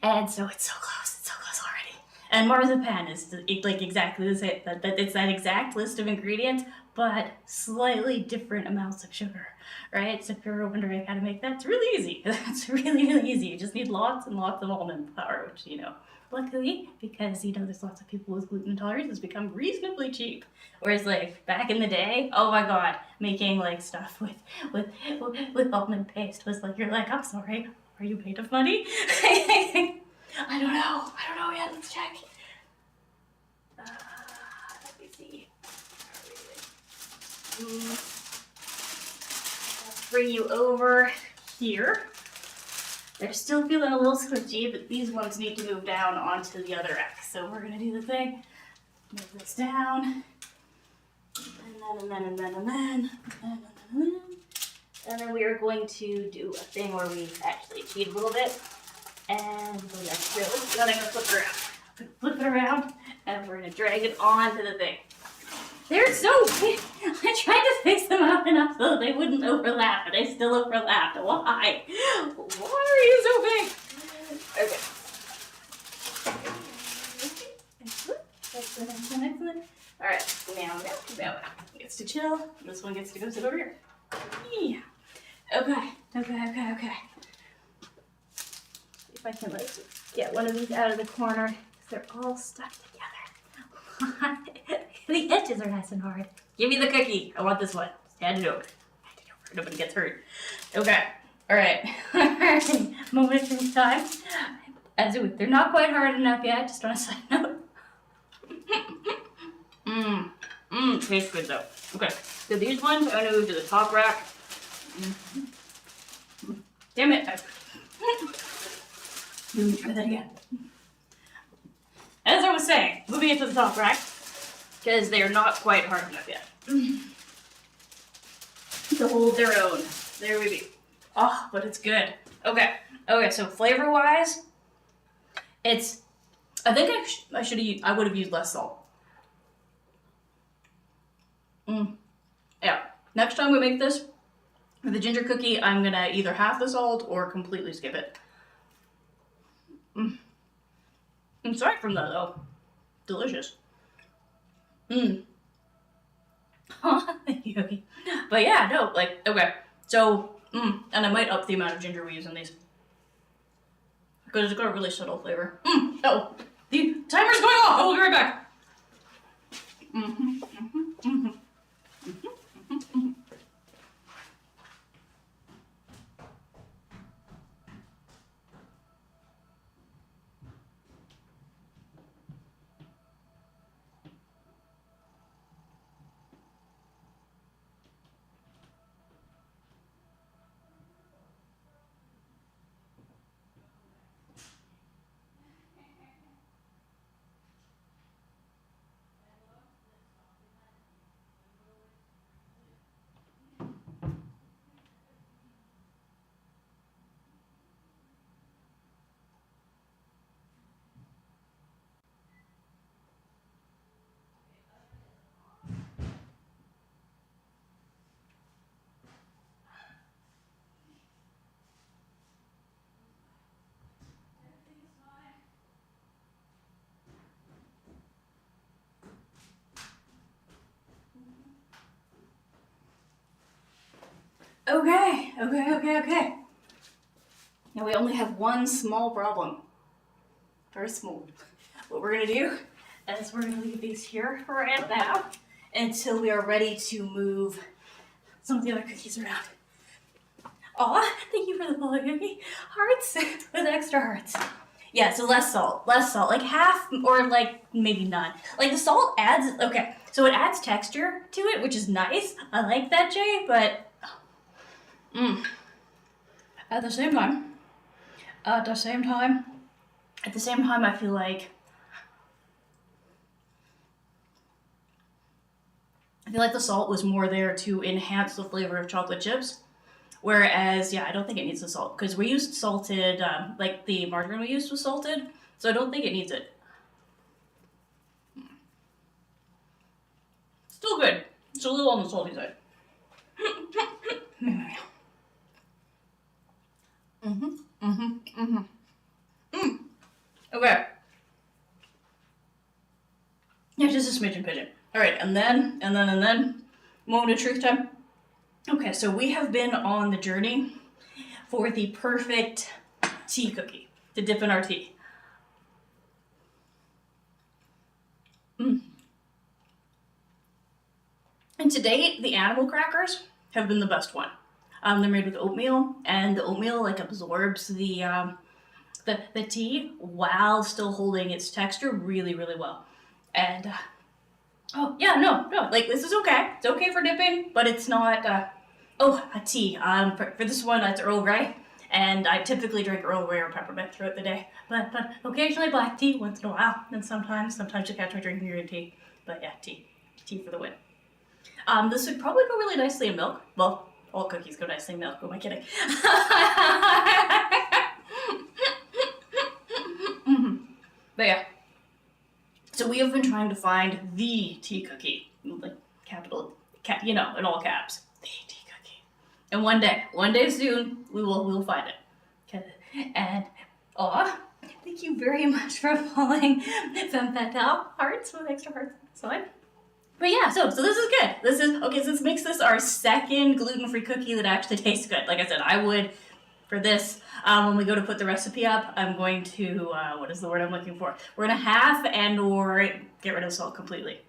And so it's so close already. And marzipan is like exactly the same. That it's that exact list of ingredients, but slightly different amounts of sugar, right? So if you're wondering how to make that, it's really easy. It's really, really easy. You just need lots and lots of almond flour, which, luckily, because, there's lots of people with gluten intolerance, it's become reasonably cheap. Whereas, like, back in the day, oh my god, making, like, stuff with almond paste was like, you're like, I'm sorry, are you made of money? I don't know yet, let's check. Let me see. Let's bring you over here. They're still feeling a little squishy, but these ones need to move down onto the other X. So we're gonna do the thing, move this down, and then we are going to do a thing where we actually cheat a little bit, and we're gonna flip it around. Flip it around, and we're gonna drag it onto the thing. They're so big. I tried to fix them up enough so they wouldn't overlap, but they still overlapped. Why? Why are you so big? Okay. Excellent. All right, now. Gets to chill. This one gets to go sit over here. Yeah. Okay. See if I can get one of these out of the corner. They're all stuck together. The edges are nice and hard. Give me the cookie. I want this one. Hand it over. Nobody gets hurt. Okay. All right. Moment of time. They're not quite hard enough yet. Just on a side note. Tastes good though. Okay. So these ones, I'm gonna move to the top rack. Damn it. Let me try that again. As I was saying, moving it to the top rack, because they're not quite hard enough yet to hold their own. There we be. Oh, but it's good. Okay, so flavor-wise, I think I would have used less salt. Yeah, next time we make this, with the ginger cookie, I'm gonna either half the salt or completely skip it. Aside from that though, delicious. Thank you. But yeah, no, okay. So, and I might up the amount of ginger we use in these. Because it's got a really subtle flavor. Oh, the timer's going off. I will be right back. Okay. Now we only have one small problem. Very small. What we're gonna do is we're gonna leave these here right now until we are ready to move some of the other cookies around. Aw, thank you for the follow cookie. Hearts with extra hearts. Yeah, so less salt, like half or like maybe none. Like the salt adds, okay, so it adds texture to it, which is nice. I like that, Jay, but at the same time, I feel like the salt was more there to enhance the flavor of chocolate chips. Whereas, yeah, I don't think it needs the salt because we used salted, like the margarine we used was salted, so I don't think it needs it. Still good. It's a little on the salty side. Okay. Yeah, just a smidgen pigeon. All right, and then Moment of truth time. Okay, so we have been on the journey for the perfect tea cookie to dip in our tea. And to date, the animal crackers have been the best one. They're made with oatmeal, and the oatmeal like absorbs the tea while still holding its texture really, really well. And oh yeah, no, like this is okay. It's okay for dipping, but it's not. A tea. For this one, it's Earl Grey, and I typically drink Earl Grey or peppermint throughout the day. But occasionally black tea once in a while, and sometimes you catch me drinking green tea. But yeah, tea for the win. This would probably go really nicely in milk. Well, all cookies go nicely in milk. Who am I kidding? But yeah. So we have been trying to find the tea cookie, like capital, in all caps, the tea cookie. And one day soon, we will find it. And thank you very much for following Femme Fatale hearts with extra hearts on the side. But yeah, so this is good. This is okay. So this makes this our second gluten-free cookie that actually tastes good. Like I said, I would for this. When we go to put the recipe up, I'm going to what is the word I'm looking for? We're gonna half and or get rid of salt completely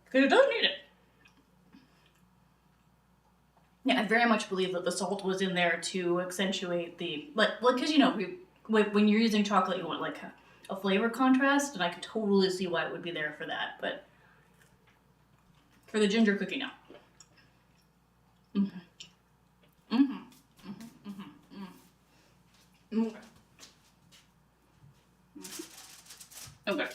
because it doesn't need it. Yeah, I very much believe that the salt was in there to accentuate the because when you're using chocolate, you want like a flavor contrast, and I could totally see why it would be there for that. But for the ginger cookie, no. Okay.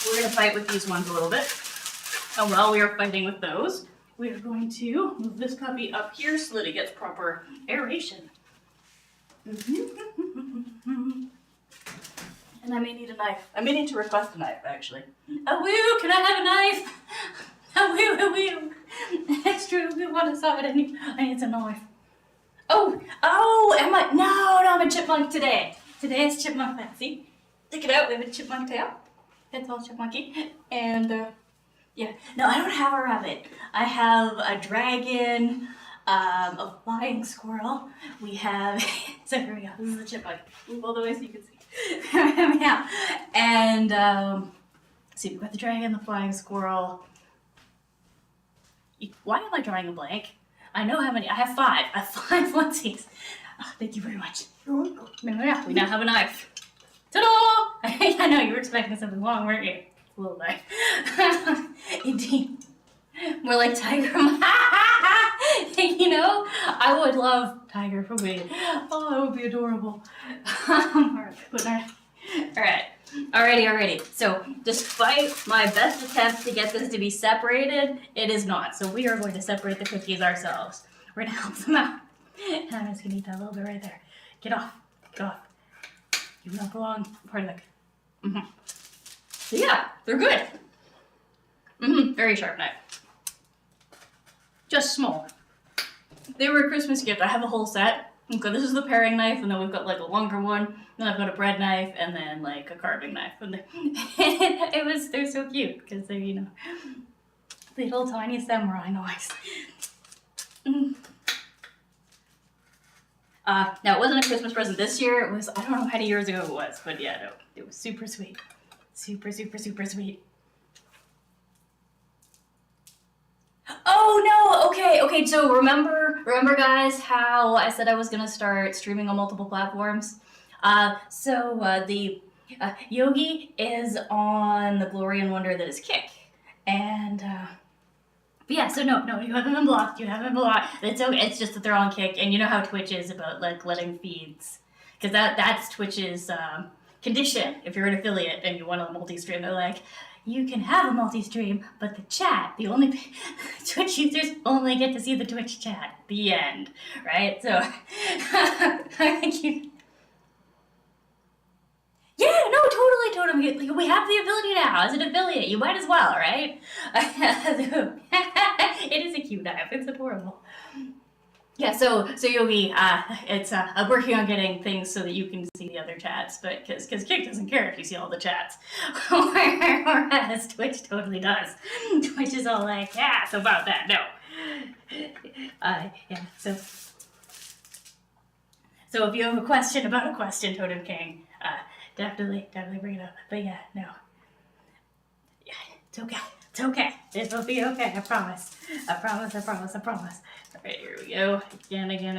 We're going to fight with these ones a little bit. And while we are fighting with those, we are going to move this puppy up here so that it gets proper aeration. And I may need a knife. I may need to request a knife, actually. Oh, woo! Can I have a knife? Oh, woo! It's true. We want to saw it. I need some knife. Oh! Am I? No, I'm a chipmunk today. Today is chipmunk fancy. Check it out. We have a chipmunk tail. It's all chipmunky. And, yeah. No, I don't have a rabbit. I have a dragon, a flying squirrel. We have, so here we go. This is the chipmunk. Move all the way so you can see. Yeah. And, see, we've got the dragon, the flying squirrel. Why am I drawing a blank? I know how many. I have 5. I have 5 onesies. Oh, thank you very much. You're welcome. We now have a knife. Ta-da! I know, you were expecting something long, weren't you? A little knife. Indeed. More like tiger. I would love tiger for me. Oh, that would be adorable. Alright. Alrighty. So, despite my best attempts to get this to be separated, it is not. So we are going to separate the cookies ourselves. We're going to help them out. And I'm just going to eat that little bit right there. Get off. You don't belong part of the So yeah, they're good. Very sharp knife. Just small. They were a Christmas gift. I have a whole set. Okay, this is the paring knife, and then we've got like a longer one. Then I've got a bread knife, and then like a carving knife. And they're so cute because they're little tiny samurai knives. Now it wasn't a Christmas present this year. It was, I don't know how many years ago it was, but yeah, no, it was super sweet. Super sweet. Oh no, okay, so remember guys how I said I was gonna start streaming on multiple platforms? The Yogi is on the glory and wonder that is Kick. And but yeah, so no, you haven't been blocked. It's okay. It's just that they're on Kick, and you know how Twitch is about like letting feeds, because that's Twitch's condition. If you're an affiliate and you want a multi-stream, they're like, you can have a multi-stream, but the chat, the only Twitch users only get to see the Twitch chat. The end, right? So yeah, no, totally. We have the ability now as an affiliate. You might as well, right? It is a cute knife. It's adorable. Yeah, so Yogi, it's I'm working on getting things so that you can see the other chats, but because Kick doesn't care if you see all the chats, whereas Twitch totally does. Twitch is all like, yeah, so about that, no. Yeah, so if you have a question about a question, Totem King, definitely bring it up. But yeah, no, yeah, it's okay. It's okay. It'll be okay. I promise. I promise. I promise. I promise. All right, here we go. Again.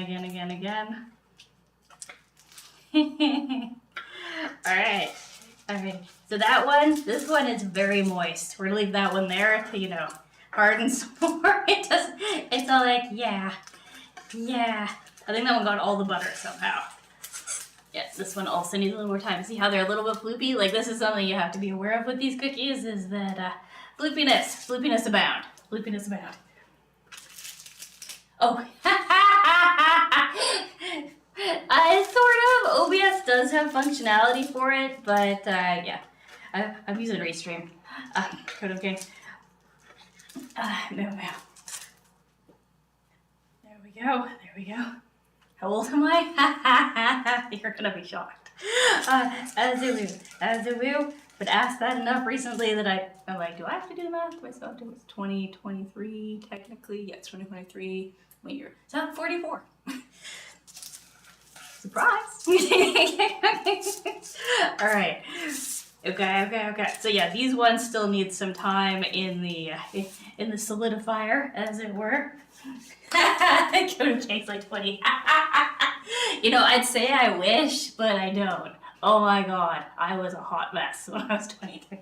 All right. All right. So this one is very moist. We're gonna leave that one there to, harden some more. It's all like, yeah. I think that one got all the butter somehow. Yes, this one also needs a little more time. See how they're a little bit floopy? Like, this is something you have to be aware of with these cookies, is that floopiness abound. Oh, sort of. OBS does have functionality for it, but yeah, I'm using Restream. Code of Kings. No. There we go. How old am I? You're gonna be shocked. As it will. But asked that enough recently that I'm like, do I have to do the math myself? It was 2023 technically. Yeah, it's 2023. What year? So I'm 44. Surprise! All right. Okay. So yeah, these ones still need some time in the solidifier, as it were. Go to Jake's like 20. I'd say I wish, but I don't. Oh my god, I was a hot mess when I was 23.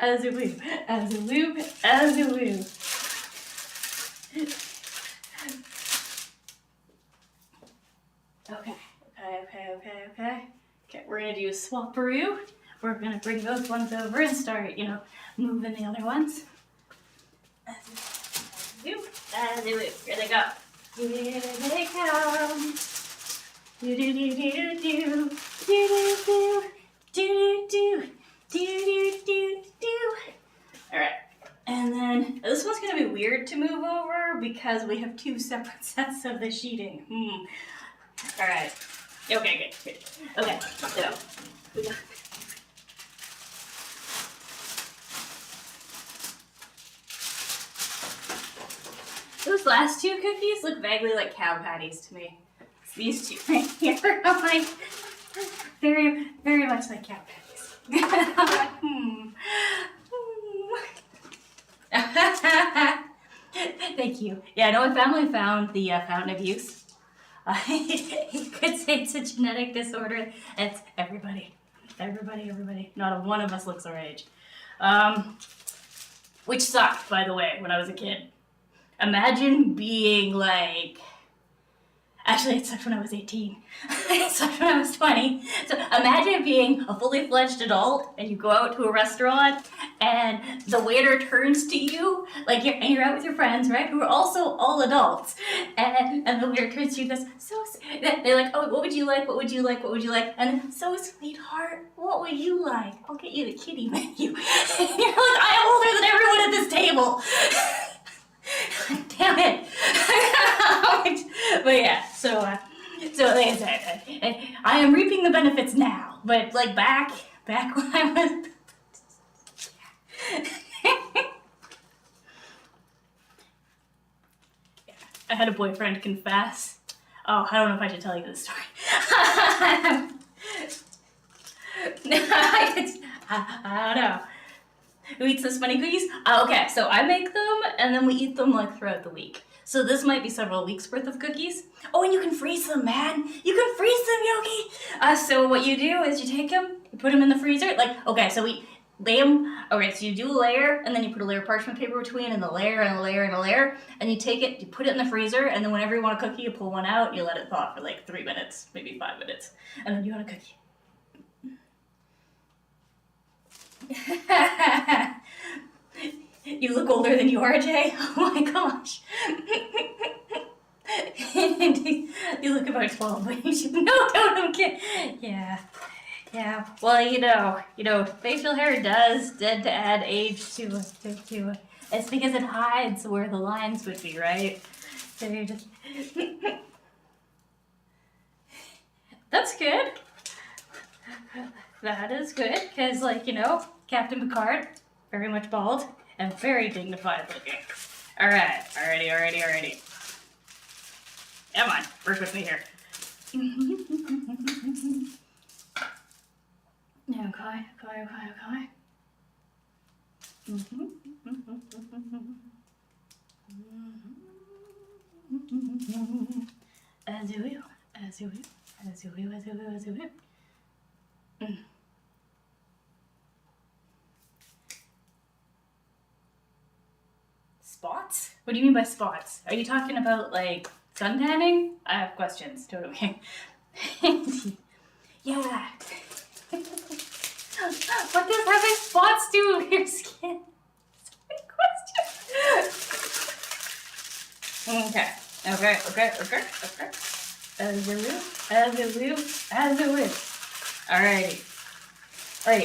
As a woo. Okay. Okay, we're gonna do a swapperoo. We're gonna bring those ones over and start, moving the other ones. As a woo. Here they go. Here they come. Do. All right, and then this one's gonna be weird to move over because we have two separate sets of the sheeting. All right. Okay, good. Okay, so we got. Those last two cookies look vaguely like cow patties to me. It's these two right here. I'm like, very, very much like cow patties. I'm like, Thank you. Yeah, no, I finally found the fountain of youth. You could say it's a genetic disorder. It's everybody. Not one of us looks our age. Which sucked, by the way, when I was a kid. Imagine being like... Actually, it sucked when I was 18. It sucked when I was 20. So imagine being a fully fledged adult and you go out to a restaurant and the waiter turns to you, like you're out with your friends, right, who are also all adults. And the waiter turns to you and goes, they're like, oh, what would you like? And then, so sweetheart, what would you like? I'll get you the kiddie menu. And you're like, I am older than everyone at this table. Damn it. But yeah, so like I said, I am reaping the benefits now, but like back when I was I had a boyfriend confess. Oh, I don't know if I should tell you this story. I don't know. Who eats those funny cookies? Okay, so I make them and then we eat them like throughout the week. So this might be several weeks worth of cookies. Oh, and you can freeze them, man. You can freeze them, Yogi. So what you do is you take them, you put them in the freezer. Like, okay, so we lay them. Okay, so you do a layer and then you put a layer of parchment paper between and a layer and a layer and a layer. And you take it, you put it in the freezer, and then whenever you want a cookie, you pull one out, you let it thaw for like 3 minutes, maybe 5 minutes. And then you want a cookie. You look older than you are, Jay. Oh my gosh. You look about 12, but you should know. Don't kid. Yeah. Well, facial hair does tend to add age to It's because it hides where the lines would be, right? So you're just... That's good. That is good, because, like, you know, Captain Picard, very much bald and very dignified looking. Alright, alrighty. Come on, work with me here. Okay. As you will. Spots? What do you mean by spots? Are you talking about, like, sun tanning? I have questions, totally. Yeah. What does having spots do with your skin? That's a good question. Okay. As it will. Alrighty.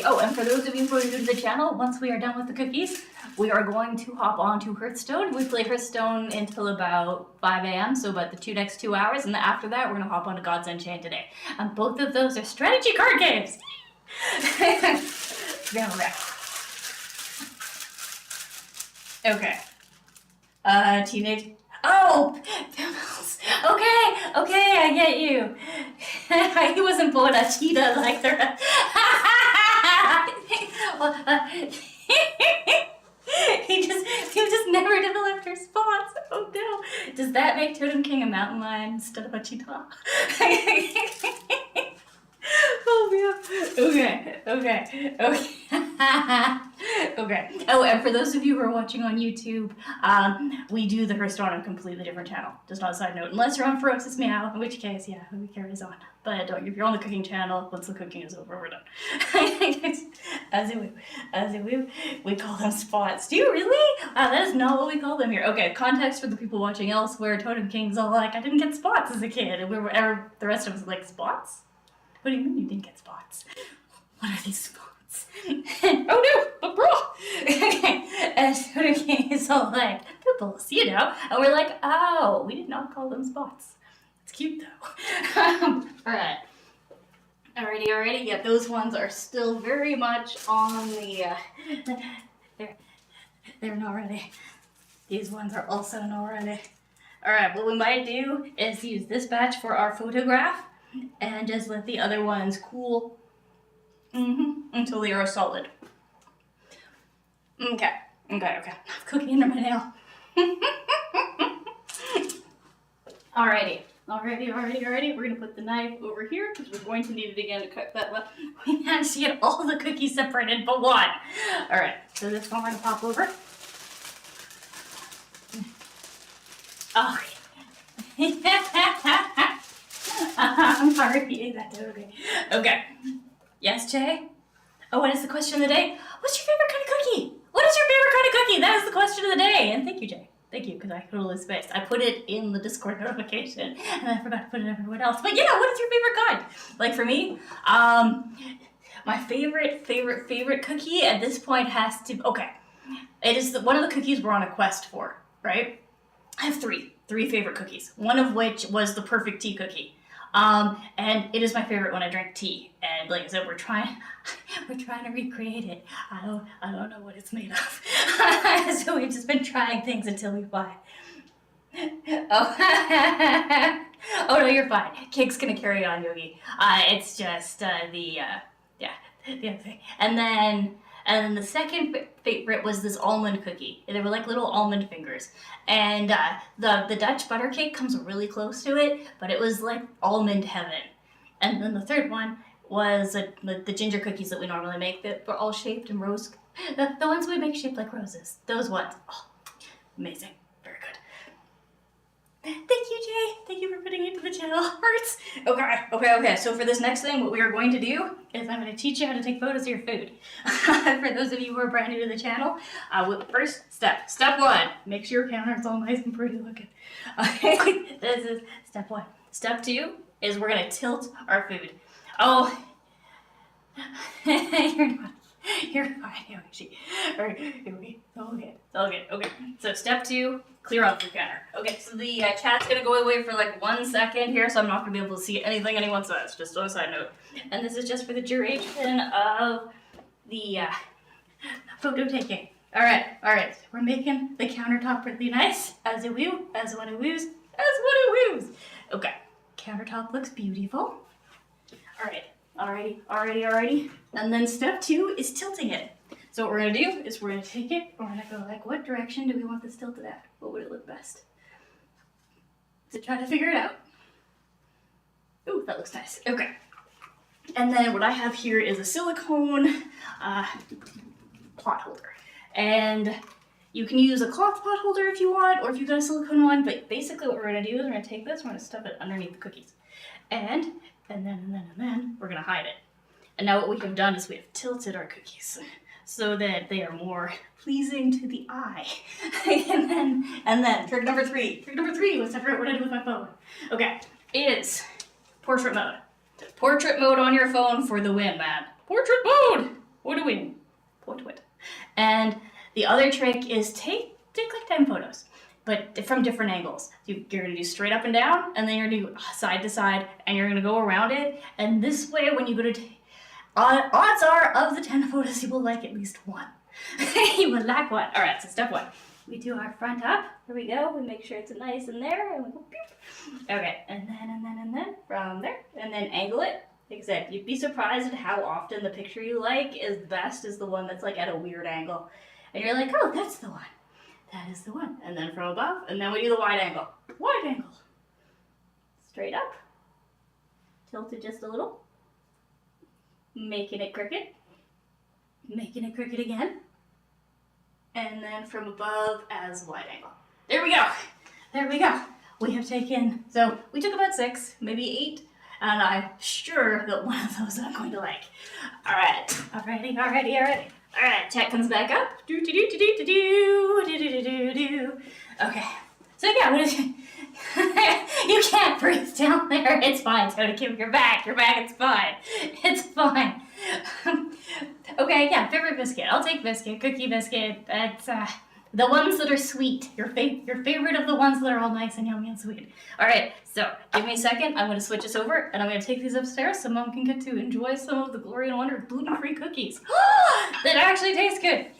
Oh, and for those of you who are new to the channel, once we are done with the cookies, we are going to hop on to Hearthstone. We play Hearthstone until about 5 a.m., so about the next 2 hours, and then after that, we're going to hop on to God's Unchained today. And both of those are strategy card games! Okay. Teenage... Oh! Okay, I get you. He wasn't born a cheetah like the rest. He just never developed her spots. Oh no. Does that make Totem King a mountain lion instead of a cheetah? Oh man. Okay. Okay. Oh, and for those of you who are watching on YouTube, we do the Hearthstone on a completely different channel. Just on a side note, unless you're on Ferocious Meow, in which case, yeah, we carries on. But if you're on the cooking channel, once the cooking is over, we're done. As we call them spots. Do you really? That is not what we call them here. Okay, context for the people watching elsewhere. Totem King's all like, I didn't get spots as a kid, and the rest of us like, spots? What do you mean you didn't get spots? What are these spots? Oh no, a bra! Okay, and Totem King is all like, people see you now. And we're like, oh, we did not call them spots. It's cute though. Alright. Alrighty. Yeah, those ones are still very much on the, they're not ready. These ones are also not ready. Alright, what we might do is use this batch for our photograph and just let the other ones cool until they are solid. Okay. I'm cooking under my nail. Alrighty. We're gonna put the knife over here because we're going to need it again to cut that left. We managed to get all the cookies separated but one. Alright, so this one we're gonna pop over. Oh. I'm sorry, that's okay. Yes, Jay? Oh, what is the question of the day? What's your favorite kind of cookie? What is your favorite kind of cookie? That is the question of the day. And thank you, Jay. Thank you, because I totally spaced. I put it in the Discord notification, and I forgot to put it everywhere else. But yeah, what is your favorite kind? Like for me, my favorite cookie at this point has to... Okay, it is one of the cookies we're on a quest for, right? I have three favorite cookies. One of which was the perfect tea cookie. And it is my favorite when I drink tea. And like I said, we're trying to recreate it. I don't know what it's made of. So we've just been trying things until we find. Oh, oh no, you're fine. Cake's gonna carry on, Yogi. It's just the other thing. And then the second favorite was this almond cookie. They were like little almond fingers. And the Dutch butter cake comes really close to it, but it was like almond heaven. And then the third one was the ginger cookies that we normally make that were all shaped in rose. The ones we make shaped like roses. Those ones. Oh, amazing. Very good. Thank you, Jay. Thank you for putting it to the channel. Hearts. Okay. So for this next thing, what we are going to do is I'm going to teach you how to take photos of your food. For those of you who are brand new to the channel, first step one, make sure your counter is all nice and pretty looking. Okay, this is step one. Step two is we're going to tilt our food. Oh, you're not. You're fine, Yoshi. Alright, here we go. It's all good. Okay, so step 2, clear out the counter. Okay, so the chat's gonna go away for like 1 second here, so I'm not gonna be able to see anything anyone says, just on a side note. And this is just for the duration of the photo taking. Alright, we're making the countertop really nice. As a woo, as one a woos, as one a woos. Okay, countertop looks beautiful. Alrighty. And then step 2 is tilting it. So what we're gonna do is we're gonna take it, we're gonna go like, what direction do we want this tilted at? What would it look best? So try to figure it out. Ooh, that looks nice. Okay. And then what I have here is a silicone pot holder. And you can use a cloth pot holder if you want, or if you've got a silicone one, but basically what we're gonna do is we're gonna take this, we're gonna stuff it underneath the cookies. And then we're gonna hide it. And now what we have done is we have tilted our cookies so that they are more pleasing to the eye. and then trick number 3. Let's figure out what I do with my phone. Okay, is portrait mode. Portrait mode on your phone for the win, man. Portrait mode! What a win. Portrait. And the other trick is take lifetime photos, but from different angles. You're gonna do straight up and down, and then you're gonna do side to side, and you're gonna go around it. And this way, when you go to odds are of the 10 photos, you will like at least one. You will like one. All right, so step 1. We do our front up. Here we go. We make sure it's nice in there, and we go beep. Okay, and then from there, and then angle it. Except you'd be surprised at how often the picture you like is best is the one that's like at a weird angle. And you're like, oh, that's the one. That is the one. And then from above, and then we do the wide angle. Wide angle. Straight up. Tilt it just a little. Making it crooked. Making it crooked again. And then from above as wide angle. There we go. We have taken, so we took about 6, maybe 8. And I'm sure that one of those I'm going to like. Alrighty. Alright, chat comes back up. Okay. So yeah, what is you can't breathe down there. It's fine, Tony Kim. You're back. It's fine. It's fine. Okay, yeah, favorite biscuit. I'll take biscuit, cookie biscuit. It's the ones that are sweet. Your favorite of the ones that are all nice and yummy and sweet. All right, so give me a second. I'm going to switch this over, and I'm going to take these upstairs so Mom can get to enjoy some of the glory and wonder of gluten-free cookies that actually taste good. Yay!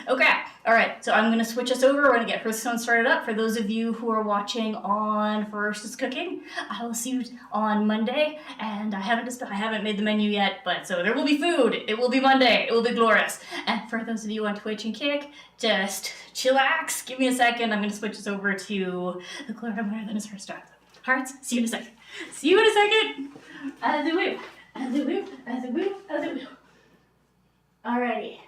Okay, all right, so I'm going to switch this over. We're going to get Hearthstone started up. For those of you who are watching on Ferocious Cooking, I will see you on Monday, and I haven't made the menu yet, but so there will be food. It will be Monday. It will be glorious. And for those of you on Twitch and Kick, just chillax. Give me a second. I'm going to switch this over to the glory and wonder that is Hearthstone. Hearts, see you in a second. As a woo. Alrighty.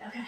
Okay.